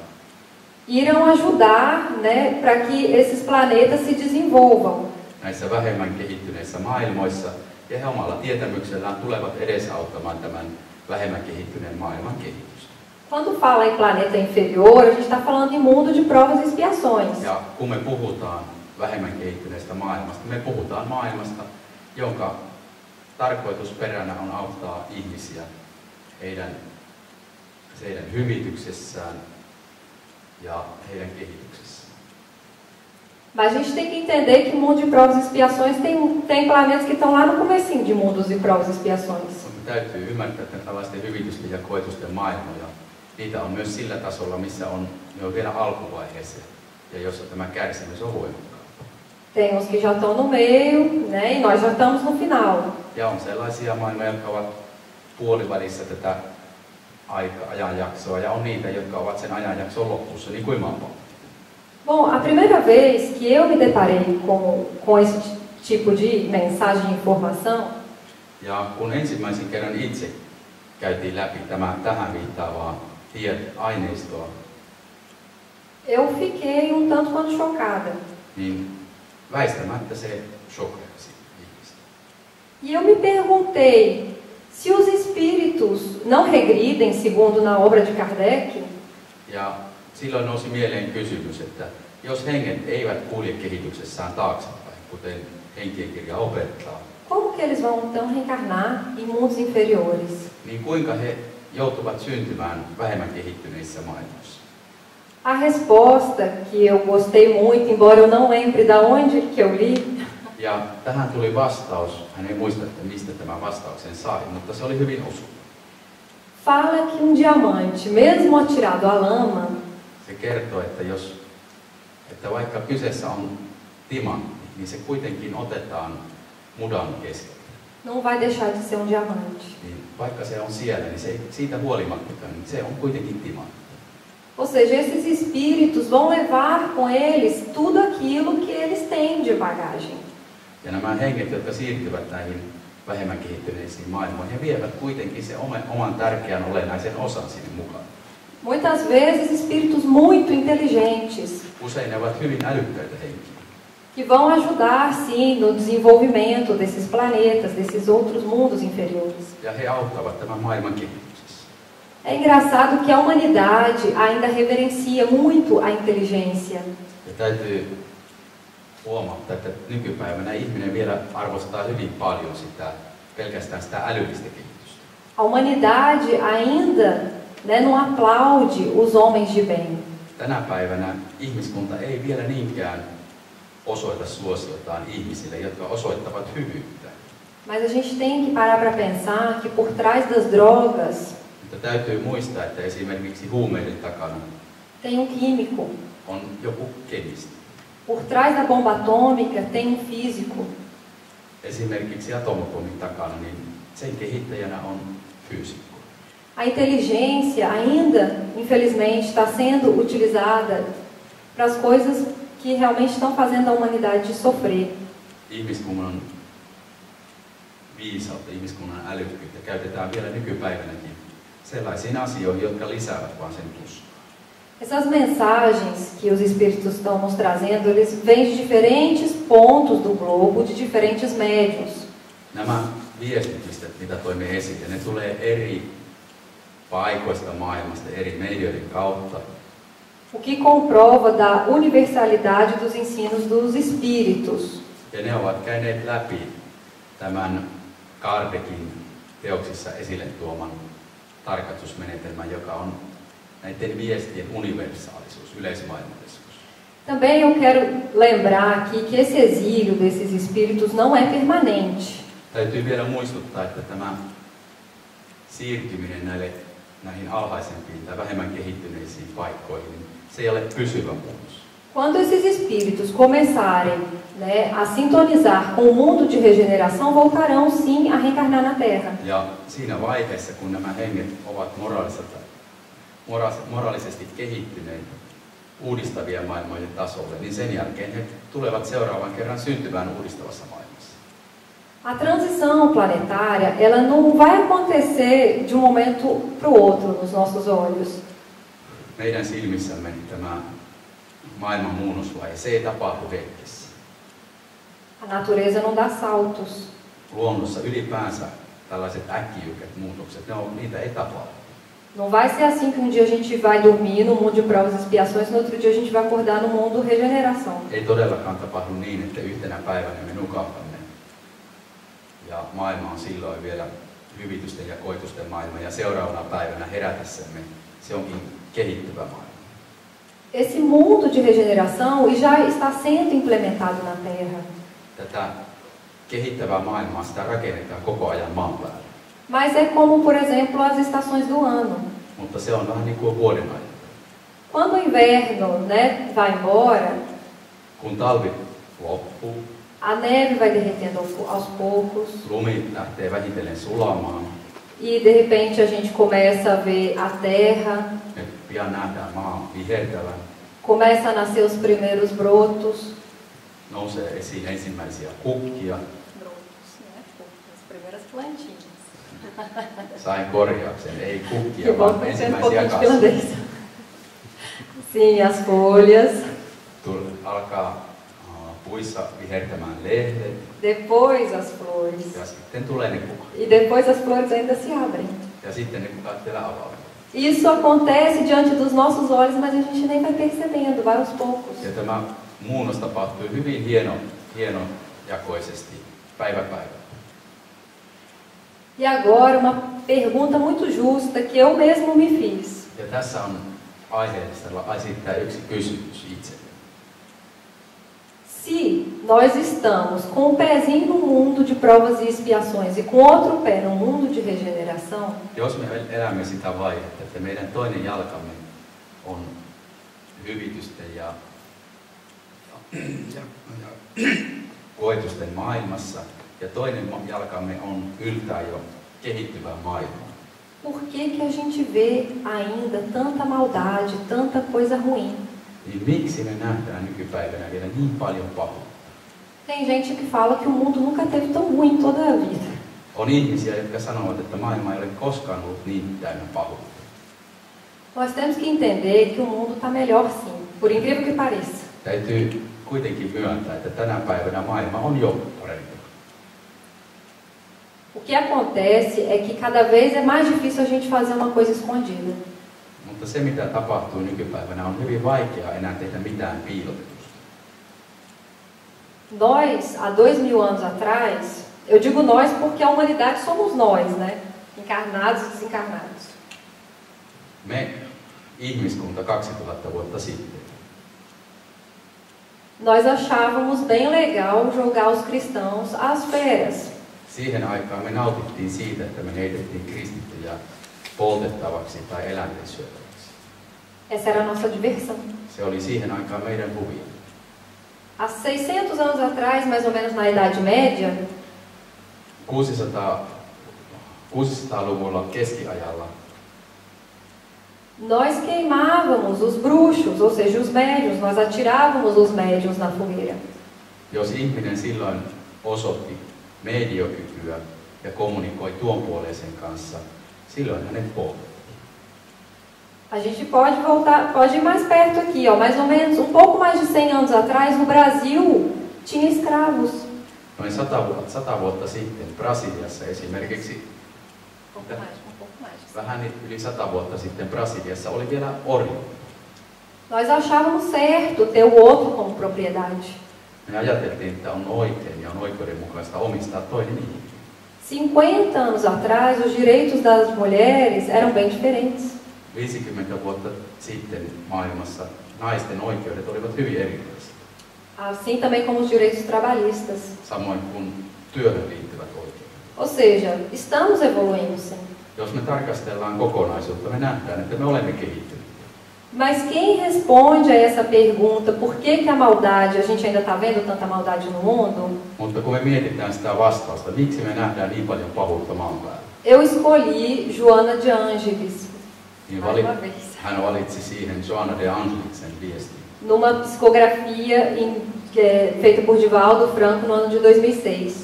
irão ajudar, né, para que esses planetas se desenvolvam. Näissä vähemmän kehittyneissä maailmoissa, ja he omalla tietämyksellään tulevat edesauttamaan tämän vähemmän kehittyneen maailman kehitystä. Quando fala em planeta inferior, a gente está falando em mundo de provas e expiações. Ja kun me puhutaan vähemmän kehittyneestä maailmasta, me puhutaan maailmasta, jonka tarkoitusperänä on auttaa ihmisiä heidän hyvityksessään ja heidän kehityksessään. Mas a gente tem que entender que o mundo de provas e expiações tem planetas que estão lá no comecinho de mundos de provas e expiações. Mutta täytyy ymmärtää, että tällaisten hyvitysten ja koetusten maailmoja, niitä on myös sillä tasolla, missä ne on vielä alkuvaiheessa ja jossa tämä kärsimys on voimakkaampi. Tem uns que já estão no meio, né, e nós já estamos no final. Ja on sellaisia maailmoja, jotka ovat puolivälissä tätä ajanjaksoa, ja on niitä, jotka ovat sen ajanjakson lopussa, niin kuin maapallo. Bom, a primeira vez que eu me deparei com esse tipo de mensagem de informação, Ja kun ensimmäisen kerran itse käytiin läpi tähän viittaavaa aineistoa, eu fiquei um tanto quanto chocada. niin väistämättä se shokerasi ihmistä. E eu me perguntei, se os espíritos não regridem, segundo na obra de Kardec, Ja silloin nousi mieleen kysymys, että jos henget eivät kulje kehityksessään taaksepäin, kuten Henkien kirja opettaa, como que eles vão então reencarnar em mundos inferiores? niin kuinka he joutuvat syntymään vähemmän kehittyneissä maailmoissa? A resposta, que eu gostei muito, embora eu não lembre da onde que eu li, Ja tähän tuli vastaus, hän ei muista, että mistä tämän vastauksen sai, mutta se oli hyvin osuva. fala que um diamante, mesmo atirado à lama, Se kertoo, että vaikka kyseessä on timantti, niin se kuitenkin otetaan mudan keskeltä. não vai deixar de ser um diamante. Niin vaikka se on siellä, niin se siitä huolimatta, niin se on kuitenkin timantti. Ou seja, esses espíritos vão levar com eles tudo aquilo que eles têm de bagagem. Ja nämä henget, jotka siirtyvät näihin vähemmän kehittyneisiin maailmoihin, he vievät kuitenkin se oman tärkeän olennaisen osan sinne mukaan. Muitas vezes espíritos muito inteligentes, Usein ne ovat hyvin älykkäitä henkiä, que vão ajudar sim no desenvolvimento desses planetas, desses outros mundos inferiores. ja he auttavat tämän maailman kehityksessä. É engraçado que a humanidade ainda reverencia muito a inteligência. Ja täytyy huomata, että nykypäivänä ihminen vielä arvostaa hyvin paljon pelkästään sitä älyllistä kehitystä. A humanidade ainda, né, não aplaude os homens de bem. Tänä päivänä ihmiskunta ei vielä niinkään osoita suosiotaan ihmisille, jotka osoittavat hyvyyttä. Mas a gente tem que parar para pensar que por trás das drogas Mutta täytyy muistaa, että esimerkiksi huumeiden takana tem um químico. on joku kemisti. Por trás da bomba atômica tem um físico. Esimerkiksi atomopomin takana, niin sen kehittäjänä on fyysikko. A inteligência ainda, infelizmente, está sendo utilizada para as coisas que realmente estão fazendo a humanidade sofrer. Ihmiskunnan viisautta, ihmiskunnan älykkyyttä käytetään vielä nykypäivänäkin sellaisiin asioihin, jotka lisäävät vaan sen tuskaa. Essas mensagens que os espíritos estão nos trazendo, eles vêm de diferentes pontos do globo, de diferentes médiuns. Nämä viestit, mitä toimme esille, ne tulee eri paikoista maailmasta, eri medioiden kautta. O que comprova da universalidade dos ensinos dos espíritos. Ja ne ovat käyneet läpi tämän Kardekin teoksissa esille tuoman tarkastusmenetelmän, joka on näiden viestien universaalisuus, yleismaailmallisuus. Também eu quero lembrar aqui que esse exílio desses espíritos não é permanente. Täytyy vielä muistuttaa, että tämä siirtyminen näille näihin alhaisempiin tai vähemmän kehittyneisiin paikkoihin, niin se ei ole pysyvä muutos. Quando esses espíritos começarem, né, a sintonizar com o mundo de regeneração, voltarão sim a reencarnar na Terra. Ja siinä vaiheessa, kun nämä henget ovat moraalisesti kehittyneitä, uudistavia maailmojen tasolle, niin sen jälkeen he tulevat seuraavan kerran syntymään uudistavassa maailmassa. A transição planetária, ela não vai acontecer de um momento para o outro nos nossos olhos. Meidän silmissämme tämä maailman muunnosvaihe, se ei tapahdu hetkessä. A natureza não dá saltos. Luonnossa ylipäänsä tällaiset äkkijykät muutokset, niitä ei tapahdu. Não vai ser assim que um dia a gente vai dormir no mundo de provas e expiações, no outro dia a gente vai acordar no mundo regeneração. Ei todellakaan tapahdu niin, että yhtenä päivänä me nukahdamme ja maailma on silloin vielä hyvitysten ja koitusten maailma ja seuraavana päivänä herätessämme se onkin kehittyvä maailma. Esse mundo de regeneração já está sendo implementado na Terra. Tätä kehittävää maailmaa sitä rakennetaan koko ajan maan päällä. Mas é como, por exemplo, as estações do ano. Mutta se on vähän niin kuin vuoden ajan. Quando o inverno, né, vai embora, Kun talvi loppuu, a neve vai derretendo aos poucos, lumi lähtee vähitellen sulamaan, e de repente a gente começa a ver a terra, me pian nähdään maan vihertävän, começa a nascer os primeiros brotos. nousee esiin ensimmäisiä kukkia. Brotos, né? As primeiras plantinhas. Sain korjauksen, ei Que kukkia, bom vaan que eu sei um ensimmäisiä pouquinho de kasveja. finlandês. Sim, as folhas. Alkaa puissa vihertämään lehdet Depois as flores. ja sitten tulee ne kukat. E depois as flores ainda se abrem. Ja sitten ne kukat vielä avaavat. Isso acontece diante dos nossos olhos, mas a gente nem vai percebendo, vai aos poucos. Ja tämä muunnos tapahtuu hyvin hienojakoisesti päivä päivältä. E agora uma pergunta muito justa que eu mesmo me fiz. Ja tässä on aiheellista esittää yksi kysymys itselle. Se nós estamos com um pezinho no mundo de provas e expiações e com outro pé no mundo de regeneração, Jos me elämme sitä vaihetta, että meidän toinen jalkamme on hyvitysten ja koetusten maailmassa ja toinen jalkamme on yltää jo kehittyvään maailmaan, por que que a gente vê ainda tanta maldade, tanta coisa ruim? niin miksi me nähdään nykypäivänä vielä niin paljon pahuutta? Tem gente que fala que o mundo nunca teve tão ruim toda a vida. On ihmisiä, jotka sanovat, että maailma ei ole koskaan ollut niin täynnä pahuutta. Nós temos que entender que o mundo está melhor sim, por incrível que pareça. Täytyy kuitenkin myöntää, että tänä päivänä maailma on jo parempi. O que acontece é que cada vez é mais difícil a gente fazer uma coisa escondida. Mutta se, mitä tapahtuu nykypäivänä, on hyvin vaikeaa enää tehdä mitään piilotetusta. Nós, há 2000 anos atrás, eu digo nós porque a humanidade somos nós, né? Encarnados e desencarnados. Me, ihmiskunta 2000 vuotta sitten, Nós achávamos bem legal jogar os cristãos às feras. siihen aikaan me nautittiin siitä, että me heitettiin kristittyjä poltettavaksi tai eläinten syötäväksi. Essa era a nossa diversão. Se oli siihen aikaan meidän huvia. Há 600 anos atrás, mais ou menos na Idade Média, 600-luvulla keskiajalla nós queimávamos os bruxos, ou seja, os médiuns, nós atirávamos os médiuns na fogueira. jos ihminen silloin osoitti mediokykyä ja kommunikoi tuon puoleisen kanssa, silloin hänet poltettiin. A gente pode ir mais perto aqui, ó, mais ou menos um pouco mais de 100 anos atrás, no Brasil tinha escravos. Noin 100 vuotta sitten Brasiliassa esimerkiksi, Um pouco mais. vähän yli 100 vuotta sitten Brasiliassa oli vielä orjia. Nós achávamos certo ter o outro como propriedade. Me ajateltiin, että on oikein ja on oikeudenmukaista omistaa toinen ihminen. 50 anos atrás, os direitos das mulheres eram bem diferentes. 50 vuotta sitten maailmassa naisten oikeudet olivat hyvin erilaiset, Assim também como os direitos trabalhistas. samoin kuin työhön liittyvät oikeudet. Ou seja, estamos evoluindo sim. Jos me tarkastellaan kokonaisuutta, me nähdään, että me olemme kehittyneet. Mas quem responde a essa pergunta, por que a maldade, a gente ainda está vendo tanta maldade no mundo? Mutta kun me mietitään sitä vastausta, miksi me nähdään niin paljon pahuutta maan päällä? Eu escolhi Joana de Ângeles, Niin mais uma vez, hän valitsi siihen Joana de Angeliksen viestin. numa psicografia feita por Divaldo Franco no ano de 2006.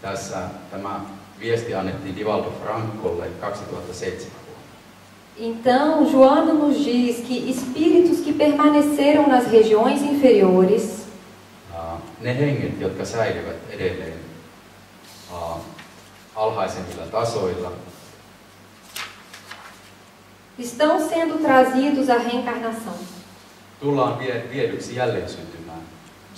Tässä tämä viesti annettiin Divaldo Francolle 2007 vuonna. Então, Joana nos diz que espíritos que permaneceram nas regiões inferiores, Ne henget, jotka säilyvät edelleen alhaisemmilla tasoilla, estão sendo trazidos à reencarnação, tullaan viedyksi jälleen syntymään,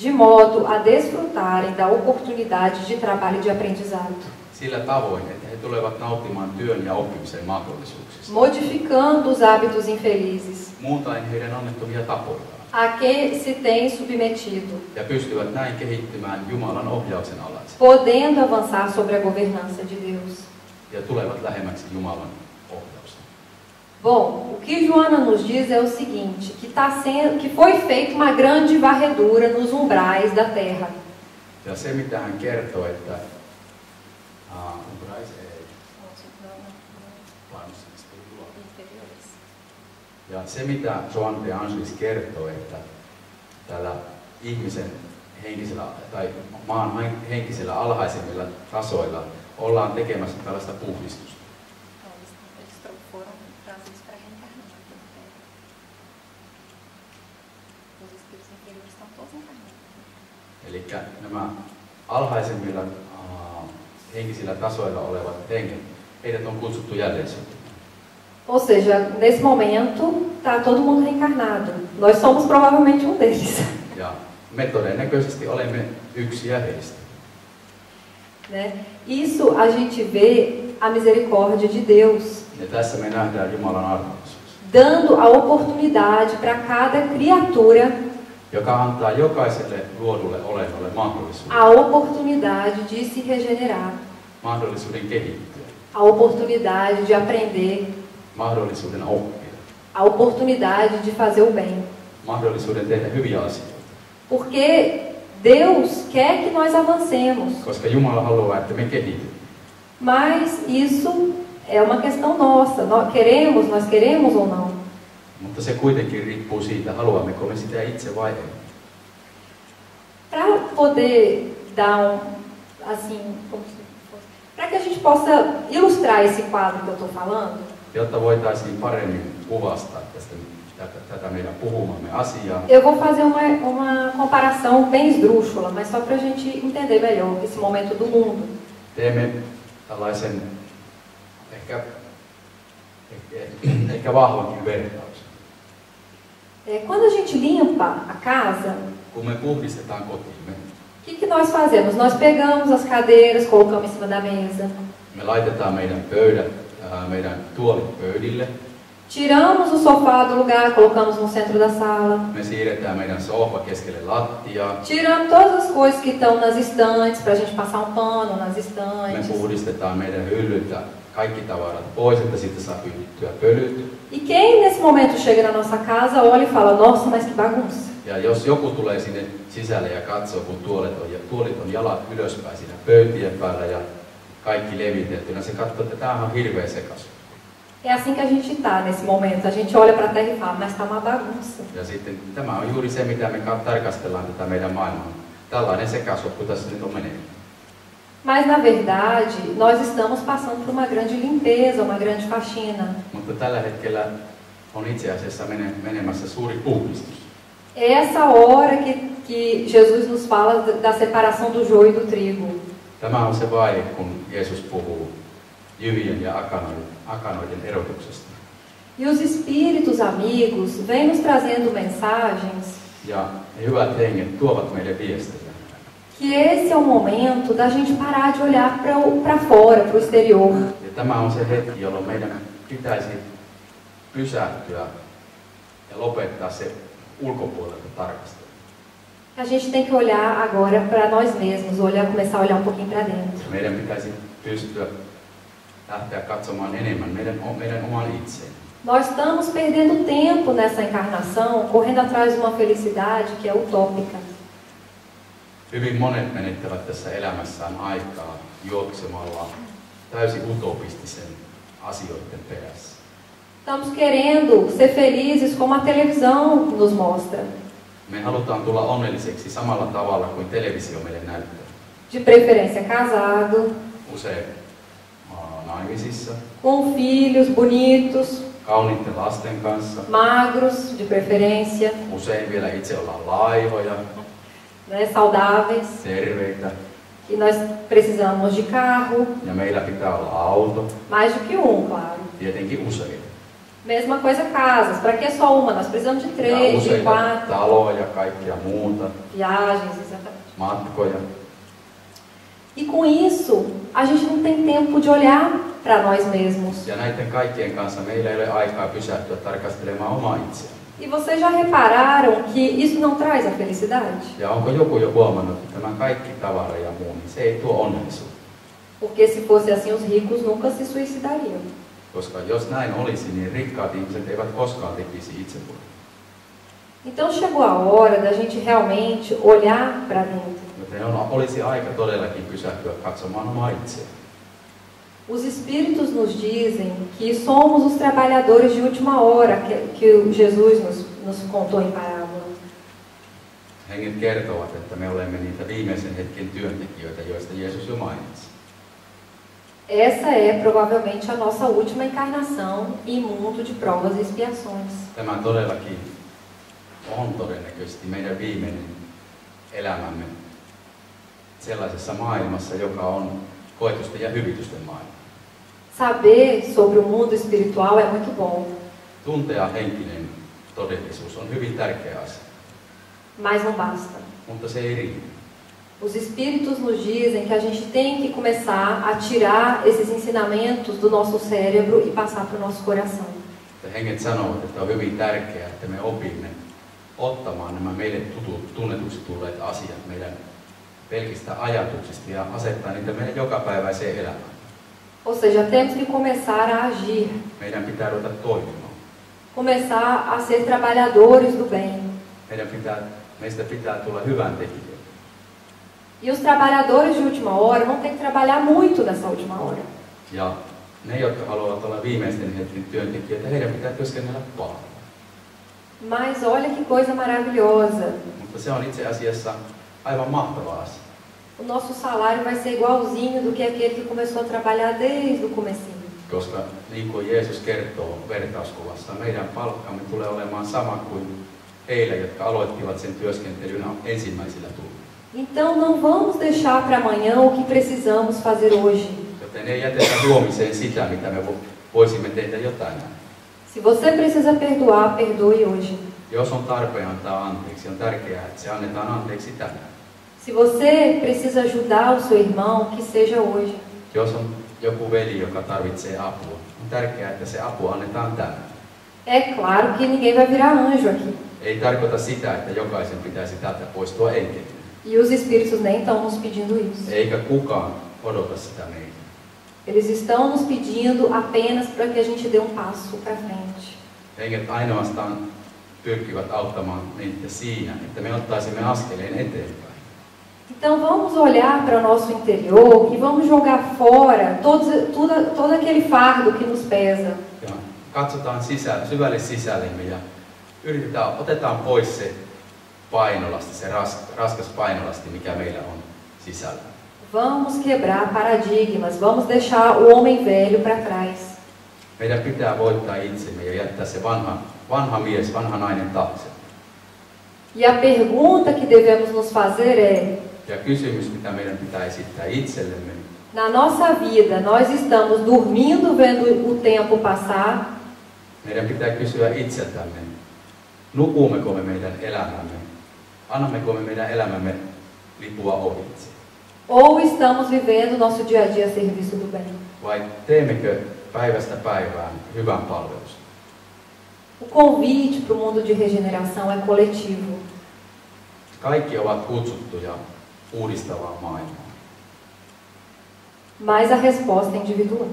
de modo a desfrutarem da oportunidade de trabalho e de aprendizado, sillä tavoin, että he tulevat nauttimaan työn ja oppimisen mahdollisuuksista, modificando os hábitos infelizes muuntaen heidän annettomia tapojaan, a que se tem submetido, ja pystyvät näin kehittymään Jumalan ohjauksen alaisena, podendo avançar sobre a governança de Deus. ja tulevat lähemmäksi Jumalan ohjausta. Bom, o que Joana nos diz é o seguinte, que foi feita uma grande varredura nos umbrais da Terra. Ja se, mitä hän kertoo, että ja se, mitä Joan de Angelis kertoo, että tällä ihmisen henkisellä tai maan henkisellä alhaisemmilla tasoilla ollaan tekemässä tällaista puhdistusta. Eli nämä alhaisemmilla henkisillä tasoilla olevat henget, heidät on kutsuttu jälleen syntymään. Ou seja, nesse momento está todo mundo reencarnado. Nós somos provavelmente um deles. Ja me todennäköisesti olemme yksiä heistä. Né? Isso a gente vê a misericórdia de Deus, Ja tässä me nähdään Jumalan armollisuus, dando a oportunidade para cada criatura joka antaa jokaiselle luodulle olennolle mahdollisuuden. a oportunidade de se regenerar, Mahdollisuuden kehittyä, a oportunidade de aprender, mahdollisuuden oppia, a oportunidade de fazer o bem. mahdollisuuden tehdä hyviä asioita. Porque Deus quer que nós avancemos, Koska Jumala haluaa, että me kehitymme. mas isso é uma questão nossa. Nós queremos ou não. Mutta se kuitenkin riippuu siitä, haluammeko me sitä itse vai ei. Para poder dar para que a gente possa ilustrar esse quadro que eu estou falando, Jotta voitaisiin paremmin kuvastaa tätä meidän puhumamme asiaa, eu vou fazer uma comparação bem esdrúxula, mas só para a gente entender melhor esse momento do mundo. teemme tällaisen ehkä vahvankin vertauksen. Quando a gente limpa a casa, Kun me puhdistetaan kotiimme, o que nós fazemos? Nós pegamos as cadeiras, colocamos em cima da mesa, me laitetaan meidän pöydät, meidän tuolit pöydille, tiramos o sofá do lugar, colocamos no centro da sala, me siirretään meidän sohva keskelle lattiaa, tiramos todas as coisas que estão nas estantes, para a gente passar um pano nas me estantes. puhdistetaan meidän hyllyltä kaikki tavarat pois, että sitten saa pyyhittyä pölyt. E quem nesse momento chega na nossa casa, olha e fala, nossa, mas que bagunça. Ja jos joku tulee sinne sisälle ja katsoo, kun tuolit on jalat ylöspäin siinä pöytien päällä ja kaikki levitettynä, se katsoo, että tämähän on hirveä sekaisu. É assim que a gente está nesse momento. A gente olha para a Terra e fala, mas está uma bagunça. Ja sitten tämä on juuri se, mitä me tarkastellaan tätä meidän maailmaa. Tällainen sekasoppu tässä nyt on meneillään. Mas, na verdade, nós estamos passando por uma grande limpeza, uma grande faxina. Mutta tällä hetkellä on itse asiassa menemässä suuri puhdistus. É essa hora que Jesus nos fala da separação do joio e do trigo. Tämä on se vaihe, kun Jeesus puhuu jyvien ja akanoiden erotuksesta. E os espíritos amigos vêm nos trazendo mensagens Ja ne hyvät henget tuovat meille viestejä. que esse é o momento da gente parar de olhar para fora, para o exterior. Ja tämä on se hetki, jolloin meidän pitäisi pysähtyä ja lopettaa se ulkopuolelta tarkastelu. A gente tem que olhar agora para nós mesmos, começar a olhar um pouquinho para dentro. Meidän pitäisi pystyä lähteä katsomaan enemmän meidän oman itseen. Nós estamos perdendo tempo nessa encarnação, correndo atrás de uma felicidade que é utópica. Hyvin monet menettävät tässä elämässään aikaa juoksemalla täysin utopistisen asioiden perässä. Estamos querendo ser felizes como a televisão nos mostra. Me halutaan tulla onnelliseksi samalla tavalla kuin televisio meille näyttää. De preferência casado, Usein naimisissa, com filhos bonitos, kauniitten lasten kanssa. magros, de preferência, Usein vielä itse ollaan laihoja, né, saudáveis. terveitä E nós precisamos de carro, ja meillä pitää olla auto, mais do que claro. tietenkin usein. Mesma coisa casas. Para que só uma? Nós precisamos de Ja 3, de useita 4. taloja ja kaikkia muuta, Viagens, exatamente. matkoja. E com isso, a gente não tem tempo de olhar para nós mesmos. Ja näiden kaikkien kanssa meillä ei ole aikaa pysähtyä tarkastelemaan omaa itseään. E vocês já repararam que isso não traz a felicidade? Ja onko joku jo huomannut, että tämä kaikki tavara ja muu, niin se ei tuo onnellisuutta. Porque se fosse assim, os ricos nunca se suicidariam. Koska jos näin olisi, niin rikkaat ihmiset eivät koskaan tekisi itsemurhaa. Então chegou a hora da gente realmente olhar para dentro. Joten olisi aika todellakin pysähtyä katsomaan omaa itseään. Os espíritos nos dizem que somos os trabalhadores de última hora, que Jesus nos contou em parábola. Henget kertovat, että me olemme niitä viimeisen hetken työntekijöitä, joista Jeesus jo mainitsi. Essa é provavelmente a nossa última encarnação em mundo de provas e expiações. Tämä todellakin on todennäköisesti meidän viimeinen elämämme sellaisessa maailmassa, joka on koetusten ja hyvitysten maailma. Saber sobre o mundo espiritual é muito bom, Tuntea henkinen todellisuus on hyvin tärkeä asia, mas não basta. mutta se ei riitä. Os espíritos nos dizem que a gente tem que começar a tirar esses ensinamentos do nosso cérebro e passar para o nosso coração. Henget sanovat, että on hyvin tärkeää, että me opimme ottamaan nämä meille tunnetuksi tulleet asiat meidän pelkistä ajatuksista ja asettaa niitä meidän jokapäiväiseen elämään. Ou seja, temos que começar a agir, Meidän pitää ruveta toimimaan. começar a ser trabalhadores do bem. Meistä pitää tulla hyvän tekijöitä. E os trabalhadores de última hora vão ter que trabalhar muito nessa última hora. Ja ne, jotka haluavat olla viimeisten hetken työntekijöitä, heidän pitää työskennellä paljon. Mas olha que coisa maravilhosa. Mutta se on itse asiassa aivan mahtava asia. O nosso salário vai ser igualzinho do que aquele que começou a trabalhar desde o comecinho. Koska niin kuin Jeesus kertoo vertauskuvassa, meidän palkkamme tulee olemaan sama kuin heillä, jotka aloittivat sen työskentelyn ensimmäisillä tunnilla. Então não vamos deixar para amanhã o que precisamos fazer hoje. Joten ei jätetä huomiseen sitä, mitä me voisimme tehdä jo tänään. Se você precisa perdoar, perdoe hoje. Jos on tarpeen antaa anteeksi, on tärkeää, että se annetaan anteeksi tänään. Se você precisa ajudar o seu irmão, que seja hoje. Jos on joku veli, joka tarvitsee apua, on tärkeää, että se apu annetaan tänään. É claro que ninguém vai virar anjo aqui. Ei tarkoita sitä, että jokaisen pitäisi täältä poistua enkelinä. E os espíritos nem estão nos pedindo isso. Eikä kukaan odota sitä meitä. Eles estão nos pedindo apenas para que a gente dê passo para frente. Henget ainoastaan pyrkivät auttamaan meitä siinä, että me ottaisimme askeleen eteenpäin. Então vamos olhar para o nosso interior e vamos jogar fora todo aquele fardo que nos pesa. Ja katsotaan syvälle sisällemme ja otetaan pois se painolasti, se raskas painolasti, mikä meillä on sisällä. Vamos quebrar paradigmas, vamos deixar o homem velho para trás. Meidän pitää voittaa itsemme ja jättää se vanha mies, vanha nainen taakse. E a pergunta que devemos nos fazer é: Ja kysymys, mitä meidän pitää esittää itsellemme. na nossa vida, nós estamos dormindo vendo o tempo passar? Meidän pitää kysyä itseltämme, nukummeko me meidän elämämme? Annammeko me meidän elämämme lipua ohitse? Ou estamos vivendo nosso dia a dia a serviço do bem? Vai teemmekö päivästä päivään hyvän palvelus? O convite para o mundo de regeneração é coletivo. Kaikki ovat kutsuttuja uudistavaan maailmaan. Mas a resposta é individual.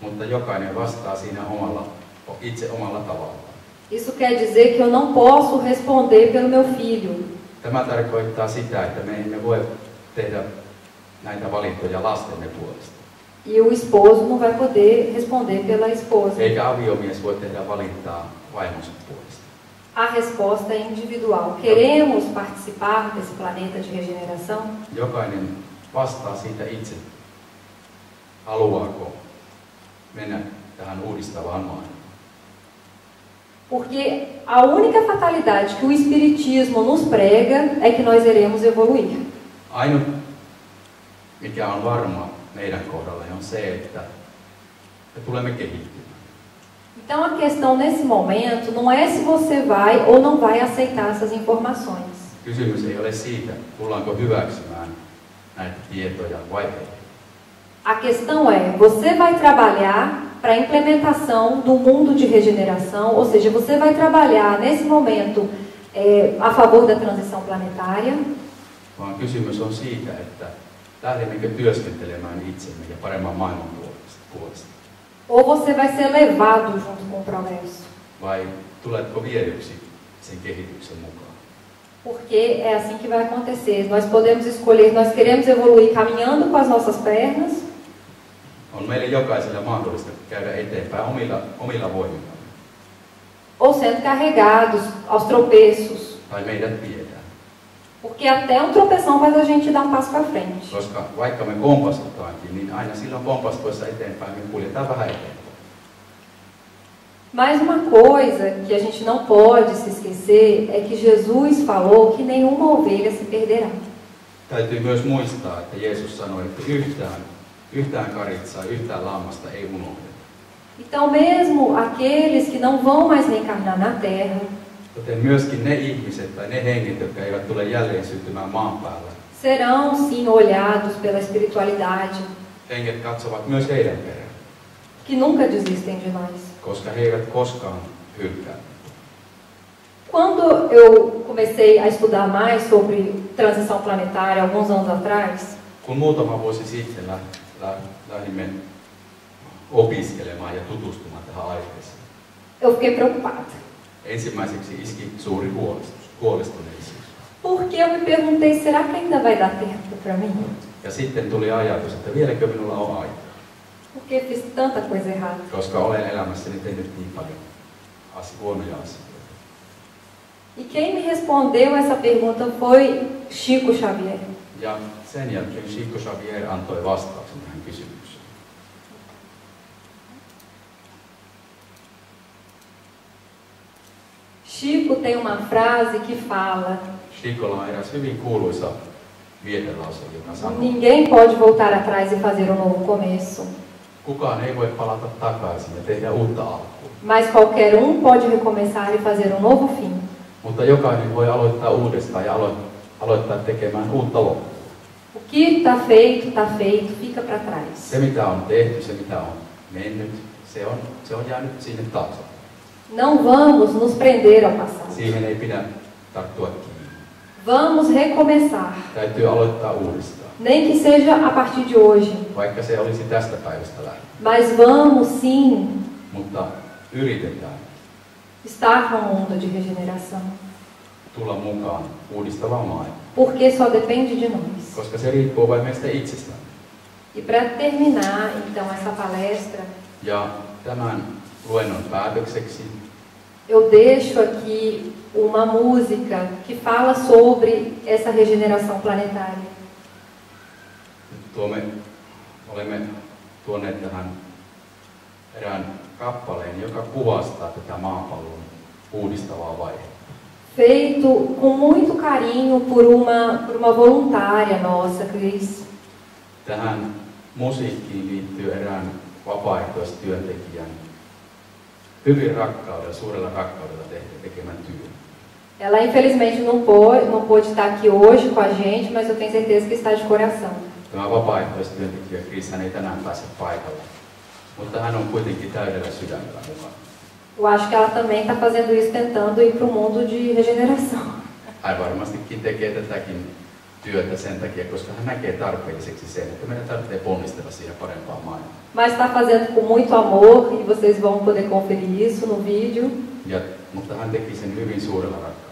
Mutta jokainen vastaa siinä itse omalla tavallaan. Isso quer dizer que eu não posso responder pelo meu filho. Tämä tarkoittaa sitä, että me emme voi tehdä näitä valintoja lastemme puolesta. E o esposo não vai poder responder pela esposa. Eikä aviomies voi tehdä valintaa vaimonsa puolesta. A resposta é individual. Queremos participar desse planeta de regeneração? Jokainen vastaa siitä itse. Haluaako mennä tähän uudistavaan maailmaan? Porque a única fatalidade que o Espiritismo nos prega é que nós iremos evoluir. Ainut, mikä on varma meidän kohdalla, on se, että me tulemme kehittymään. Então a questão nesse momento não é se você vai ou não vai aceitar essas informações. Kysymys ei ole siitä, tullaanko hyväksymään näitä tietoja vai ei. A questão é, você vai trabalhar para a implementação do mundo de regeneração, ou seja, você vai trabalhar nesse momento a favor da transição planetária. Vaan kysymys on siitä, että lähdemmekö työskentelemään itsemme ja paremman maailman puolesta. Ou você vai ser levado junto com o progresso. Vai tuletko viedyksi sen kehityksen mukaan? Porque é assim que vai acontecer. Nós podemos escolher, nós queremos evoluir caminhando com as nossas pernas. On meille jokaiselle mahdollista käydä eteenpäin omilla voimilla. Ou sendo carregados aos tropeços. Tai meidät viedään. Porque até um tropeção faz a gente dar um passo para frente. Koska vaikka me kompastutaankin, niin aina silloin kompastuessa eteenpäin me kuljetaan vähän eteenpäin. Mas uma coisa que a gente não pode se esquecer é que Jesus falou que nenhuma ovelha se perderá. Täytyy myös muistaa, että Jeesus sanoi, että yhtään karitsaa, yhtään lammasta ei unohdeta. Então mesmo aqueles que não vão mais reencarnar na Terra, Joten myöskin ne ihmiset tai ne henget, jotka eivät tule jälleen syntymään maan päällä, serão sim olhados pela espiritualidade, henget katsovat myös heidän perään, que nunca desistem de nós. koska he eivät koskaan hylkää. Quando eu comecei a estudar mais sobre transição planetária alguns anos atrás, Kun muutama vuosi sitten lähdimme opiskelemaan ja tutustumaan tähän aiheeseen, eu fiquei preocupada. ensimmäiseksi iski suuri huolestuneisyys. Porque eu me perguntei, será que ainda vai dar tempo para mim? Ja sitten tuli ajatus, että vieläkö minulla on aikaa, Porque fiz tanta coisa errada. koska olen elämässäni tehnyt niin paljon huonoja asioita. E quem me respondeu essa pergunta foi Chico Xavier. Ja sen jälkeen Chico Xavier antoi vastauksen tähän kysymykseen. Chico tem uma frase que fala: Chicolla on eräs hyvin kuuluisa vietelause, joka sanoo, ninguém pode voltar atrás e fazer um novo começo, kukaan ei voi palata takaisin ja tehdä uutta alkua, mas qualquer pode recomeçar e fazer um novo fim. mutta jokainen voi aloittaa uudestaan ja aloittaa tekemään uutta loppua. O que está feito, fica para trás. Se mitä on tehty, se mitä on mennyt, se on jäänyt sinne taakse. Não vamos nos prender ao passado. Siihen ei pidä tarttua kiinni. Vamos recomeçar. Täytyy aloittaa uudestaan, Nem que seja a partir de hoje. vaikka se olisi tästä päivästä lähtien. Mas vamos sim Mutta yritetään estar no mundo de regeneração. tulla mukaan uudistavaan maailmaan, Porque só depende de nós. koska se riippuu vain meistä itsestään. E para terminar, então, essa palestra, Ja tämän luennon päätökseksi eu deixo aqui uma música que fala sobre essa regeneração planetária. olemme tuoneet tähän erään kappaleen, joka kuvastaa tätä maapallon uudistavaa vaihetta. Feito com muito carinho por uma voluntária nossa, Cris. Tähän musiikkiin liittyy erään vapaaehtoistyöntekijän hyvin suurella rakkaudella tekemän työn. Ela infelizmente não pôde estar aqui hoje com a gente, mas eu tenho certeza que está de coração. Tämä vapaaehtoistyöntekijä Chris, hän ei tänään pääse paikalle, mutta hän on kuitenkin täydellä sydämellä mukana. Eu acho que ela também está fazendo isso tentando ir para o mundo de regeneração. hän varmastikin tekee tätäkin työtä sen takia, koska hän näkee tarpeelliseksi sen, että meidän tarvitsee ponnistella siihen parempaan maailmaan. Mas está fazendo com muito amor e vocês vão poder conferir isso no vídeo. Mutta hän teki sen hyvin suurella rakkaudella.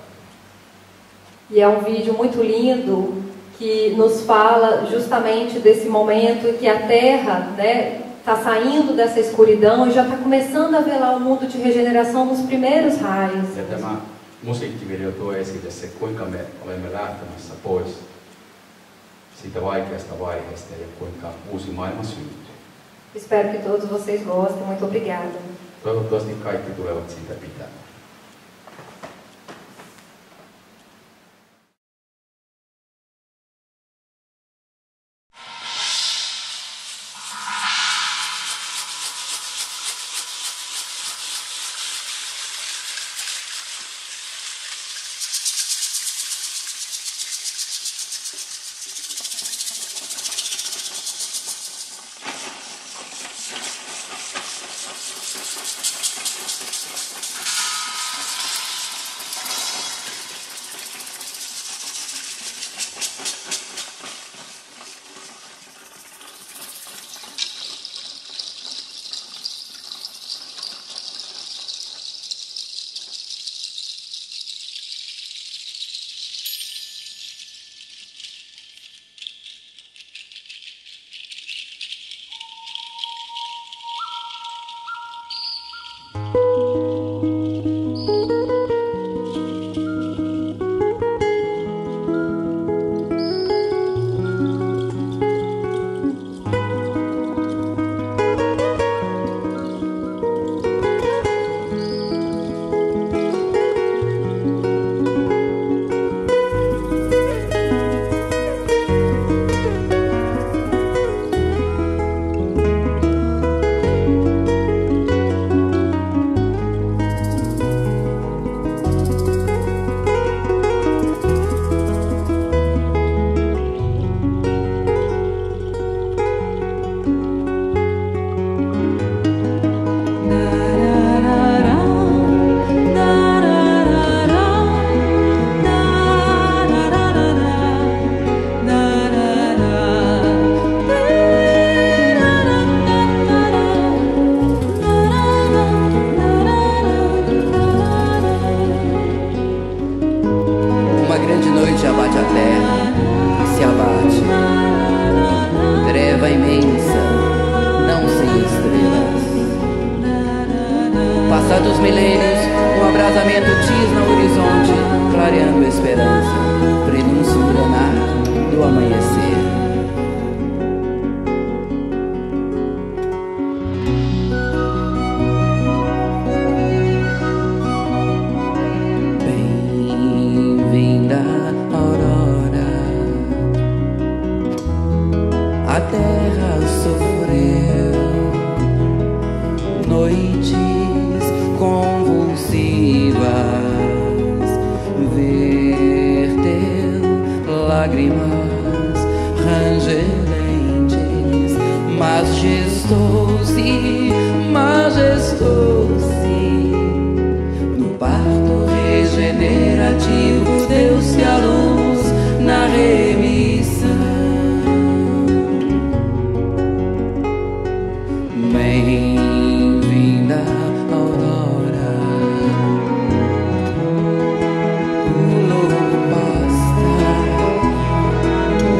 E é um vídeo muito lindo que nos fala justamente desse momento que a Terra, né, está saindo dessa escuridão e já está começando a ver lá o mundo de regeneração nos primeiros raios. Ja tämä musiikkivideo tuo esille se, kuinka me olemme lähtemässä pois siitä vaikeasta vaiheesta ja kuinka uusi maailma syntyy. Espero que todos vocês gostem. Muito obrigada. Toivottavasti kaikki tulevat siitä pitämään. Passados milênios, um abrasamento tisna o horizonte, clareando a esperança, prenúncio granar do amanhecer. Bem-vinda, aurora. A terra sofreu noites convulsivas, verteu lágrimas rangelentes, mas majestou-se no parto regenerativo, deu-se a luz na remissão. Bem-vinda, aurora. O lobo pasta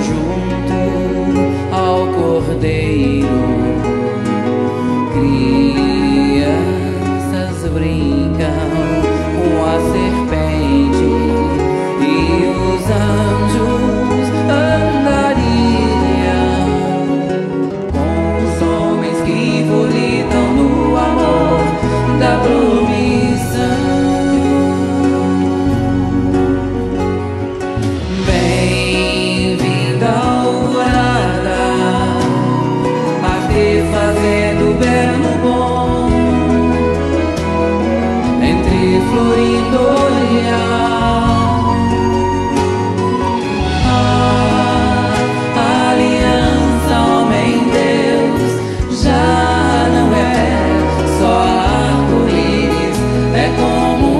junto ao cordeiro. Crianças brincam com a serpente e os anjos andariam com os homens que volitam no amor da promissão. Bem-vinda, alvorada, arte fazendo belo bom, entre florindo olhar. A aliança homem-deus já não é só arco-íris, é comunhão.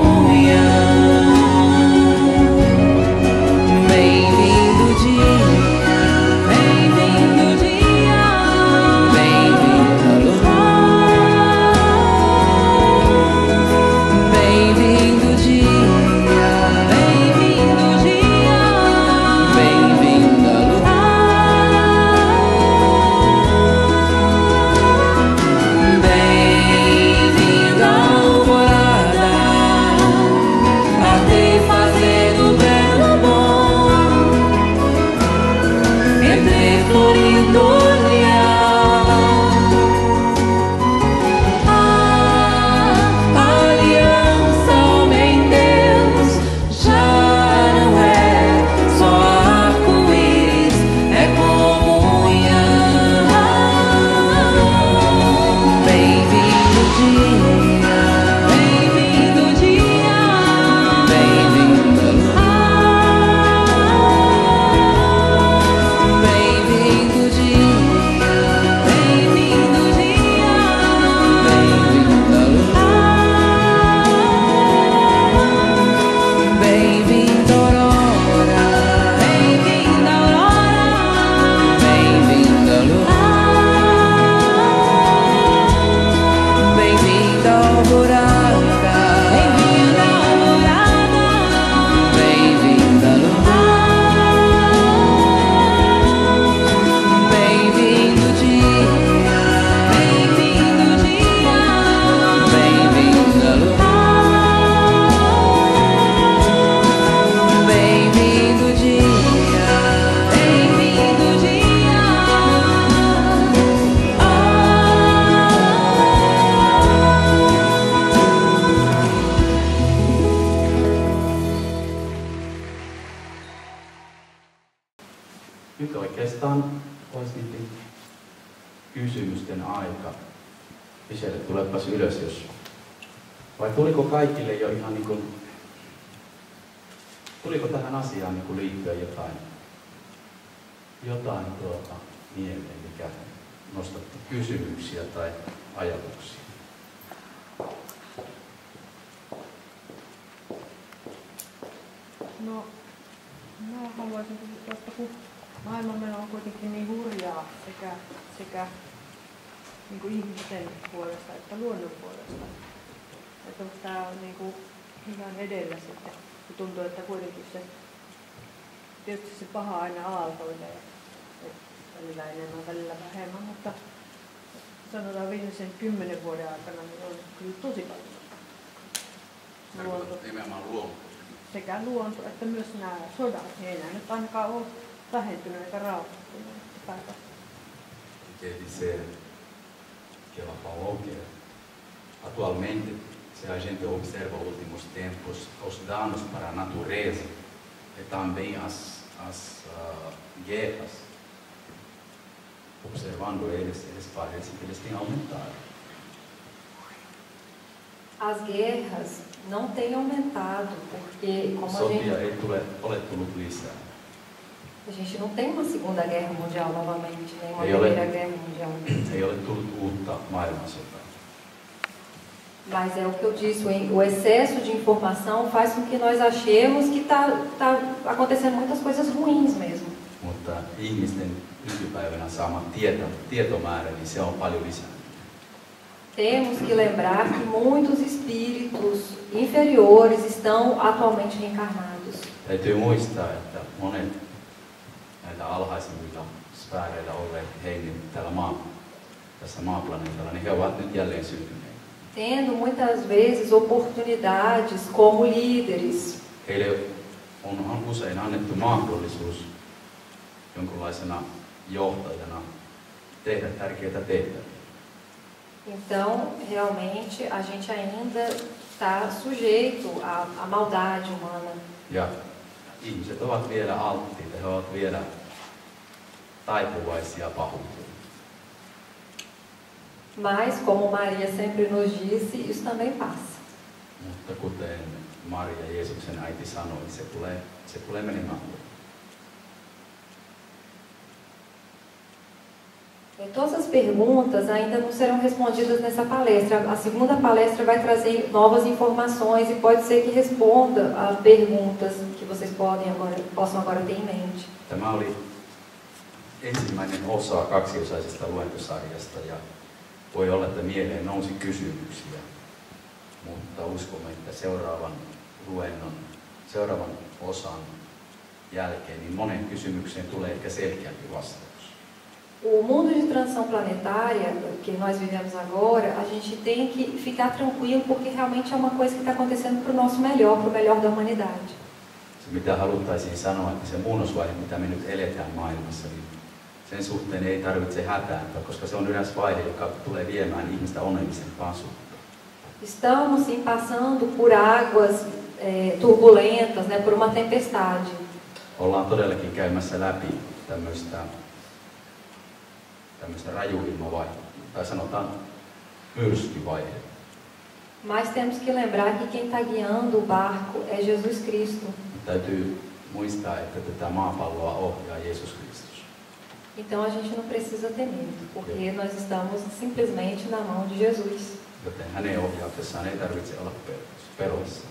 kysymysten aika. Michelle, tulepas ylös, jos... Vai tuliko kaikille jo ihan niin kuin... Tuliko tähän asiaan niin kuin liittyen jotain mieleen, mikä nostatti kysymyksiä tai ajatuksia? No, mä haluaisin kysyä tuosta, kun maailmamme on kuitenkin niin hurjaa sekä niin kuin ihmisten puolesta että luonnon puolesta. Että onko tämä niin kuin ihan edellä sitten, kun tuntuu, että kuitenkin se, tietysti se paha aina aaltoilee, että välillä enemmän, välillä vähemmän, mutta sanotaan viimeisen 10 vuoden aikana niin on kyllä tosi paljon. Luonto. Nimenomaan luonto. Sekä luonto että myös nämä sodat, niin ei nämä nyt ainakaan ole vähentyneet eikä rauhoittuneet. Que dizer que ela falou que atualmente, se a gente observa os últimos tempos, os danos para a natureza e também as guerras, observando eles parecem que eles têm aumentado. As guerras não têm aumentado, porque como Sotia ei ole tullut lisää. a gente não tem uma segunda guerra mundial novamente, nem uma Ei ole. primeira guerra mundial. Ei ole tullut uutta maailmansotaa. Mas é o que eu disse, o excesso de informação faz com que nós achemos que está acontecendo muitas coisas ruins mesmo. Mutta ihmisten nykypäivänä saama tietomäärä, niin se on paljon lisää. Temos que lembrar que muitos espíritos inferiores estão atualmente reencarnados. Täytyy muistaa, että monet näitä alhaisimmilla sfääreillä olleet henget tässä maaplaneetalla, niin he ovat nyt jälleen syntyneet. Tendo muitas vezes oportunidades como líderes. Heille on usein annettu mahdollisuus jonkunlaisena johtajana tehdä tärkeitä tehtäviä. Então, realmente, a gente ainda está sujeito à maldade humana. Ja ihmiset ovat vielä alttiita, he ovat vielä taipuvaisia pahuuteen. Mas, como Maria sempre nos disse, isso também passa. Mutta kuten Maria, Jeesuksen äiti, sanoi, se tulee menemään. Todas as perguntas ainda não serão respondidas nessa palestra. A segunda palestra vai trazer novas informações e pode ser que responda a perguntas que vocês possam agora ter em mente. Tämä oli ensimmäinen osa kaksiosaisesta luentosarjasta ja voi olla, että mieleen nousi kysymyksiä, mutta uskomme, että seuraavan osan jälkeen niin moneen kysymykseen tulee ehkä selkeämpi vastaus. O mundo de transição planetária que nós vivemos agora, a gente tem que ficar tranquilo porque realmente é uma coisa que está acontecendo para o nosso melhor, para o melhor da humanidade. Se mitä haluttaisiin sanoa, että se muunnosvaihe, mitä me nyt eletään maailmassa, niin sen suhteen ei tarvitse hätääntyä, koska se on eräs vaihe, joka tulee viemään ihmistä onnellisempaan suuntaan. Estamos sim passando por águas turbulentas, né, por uma tempestade. Ollaan todellakin käymässä läpi tämmöistä rajuilmavaihetta, tai sanotaan myrskyvaihetta. Mas temos que lembrar que quem está guiando o barco é Jesus Cristo. Täytyy muistaa, että tätä maapalloa ohjaa Jeesus Kristus. Então a gente não precisa ter medo, porque nós estamos simplesmente na mão de Jesus. Joten hänen ohjauksessaan ei tarvitse olla pelossa.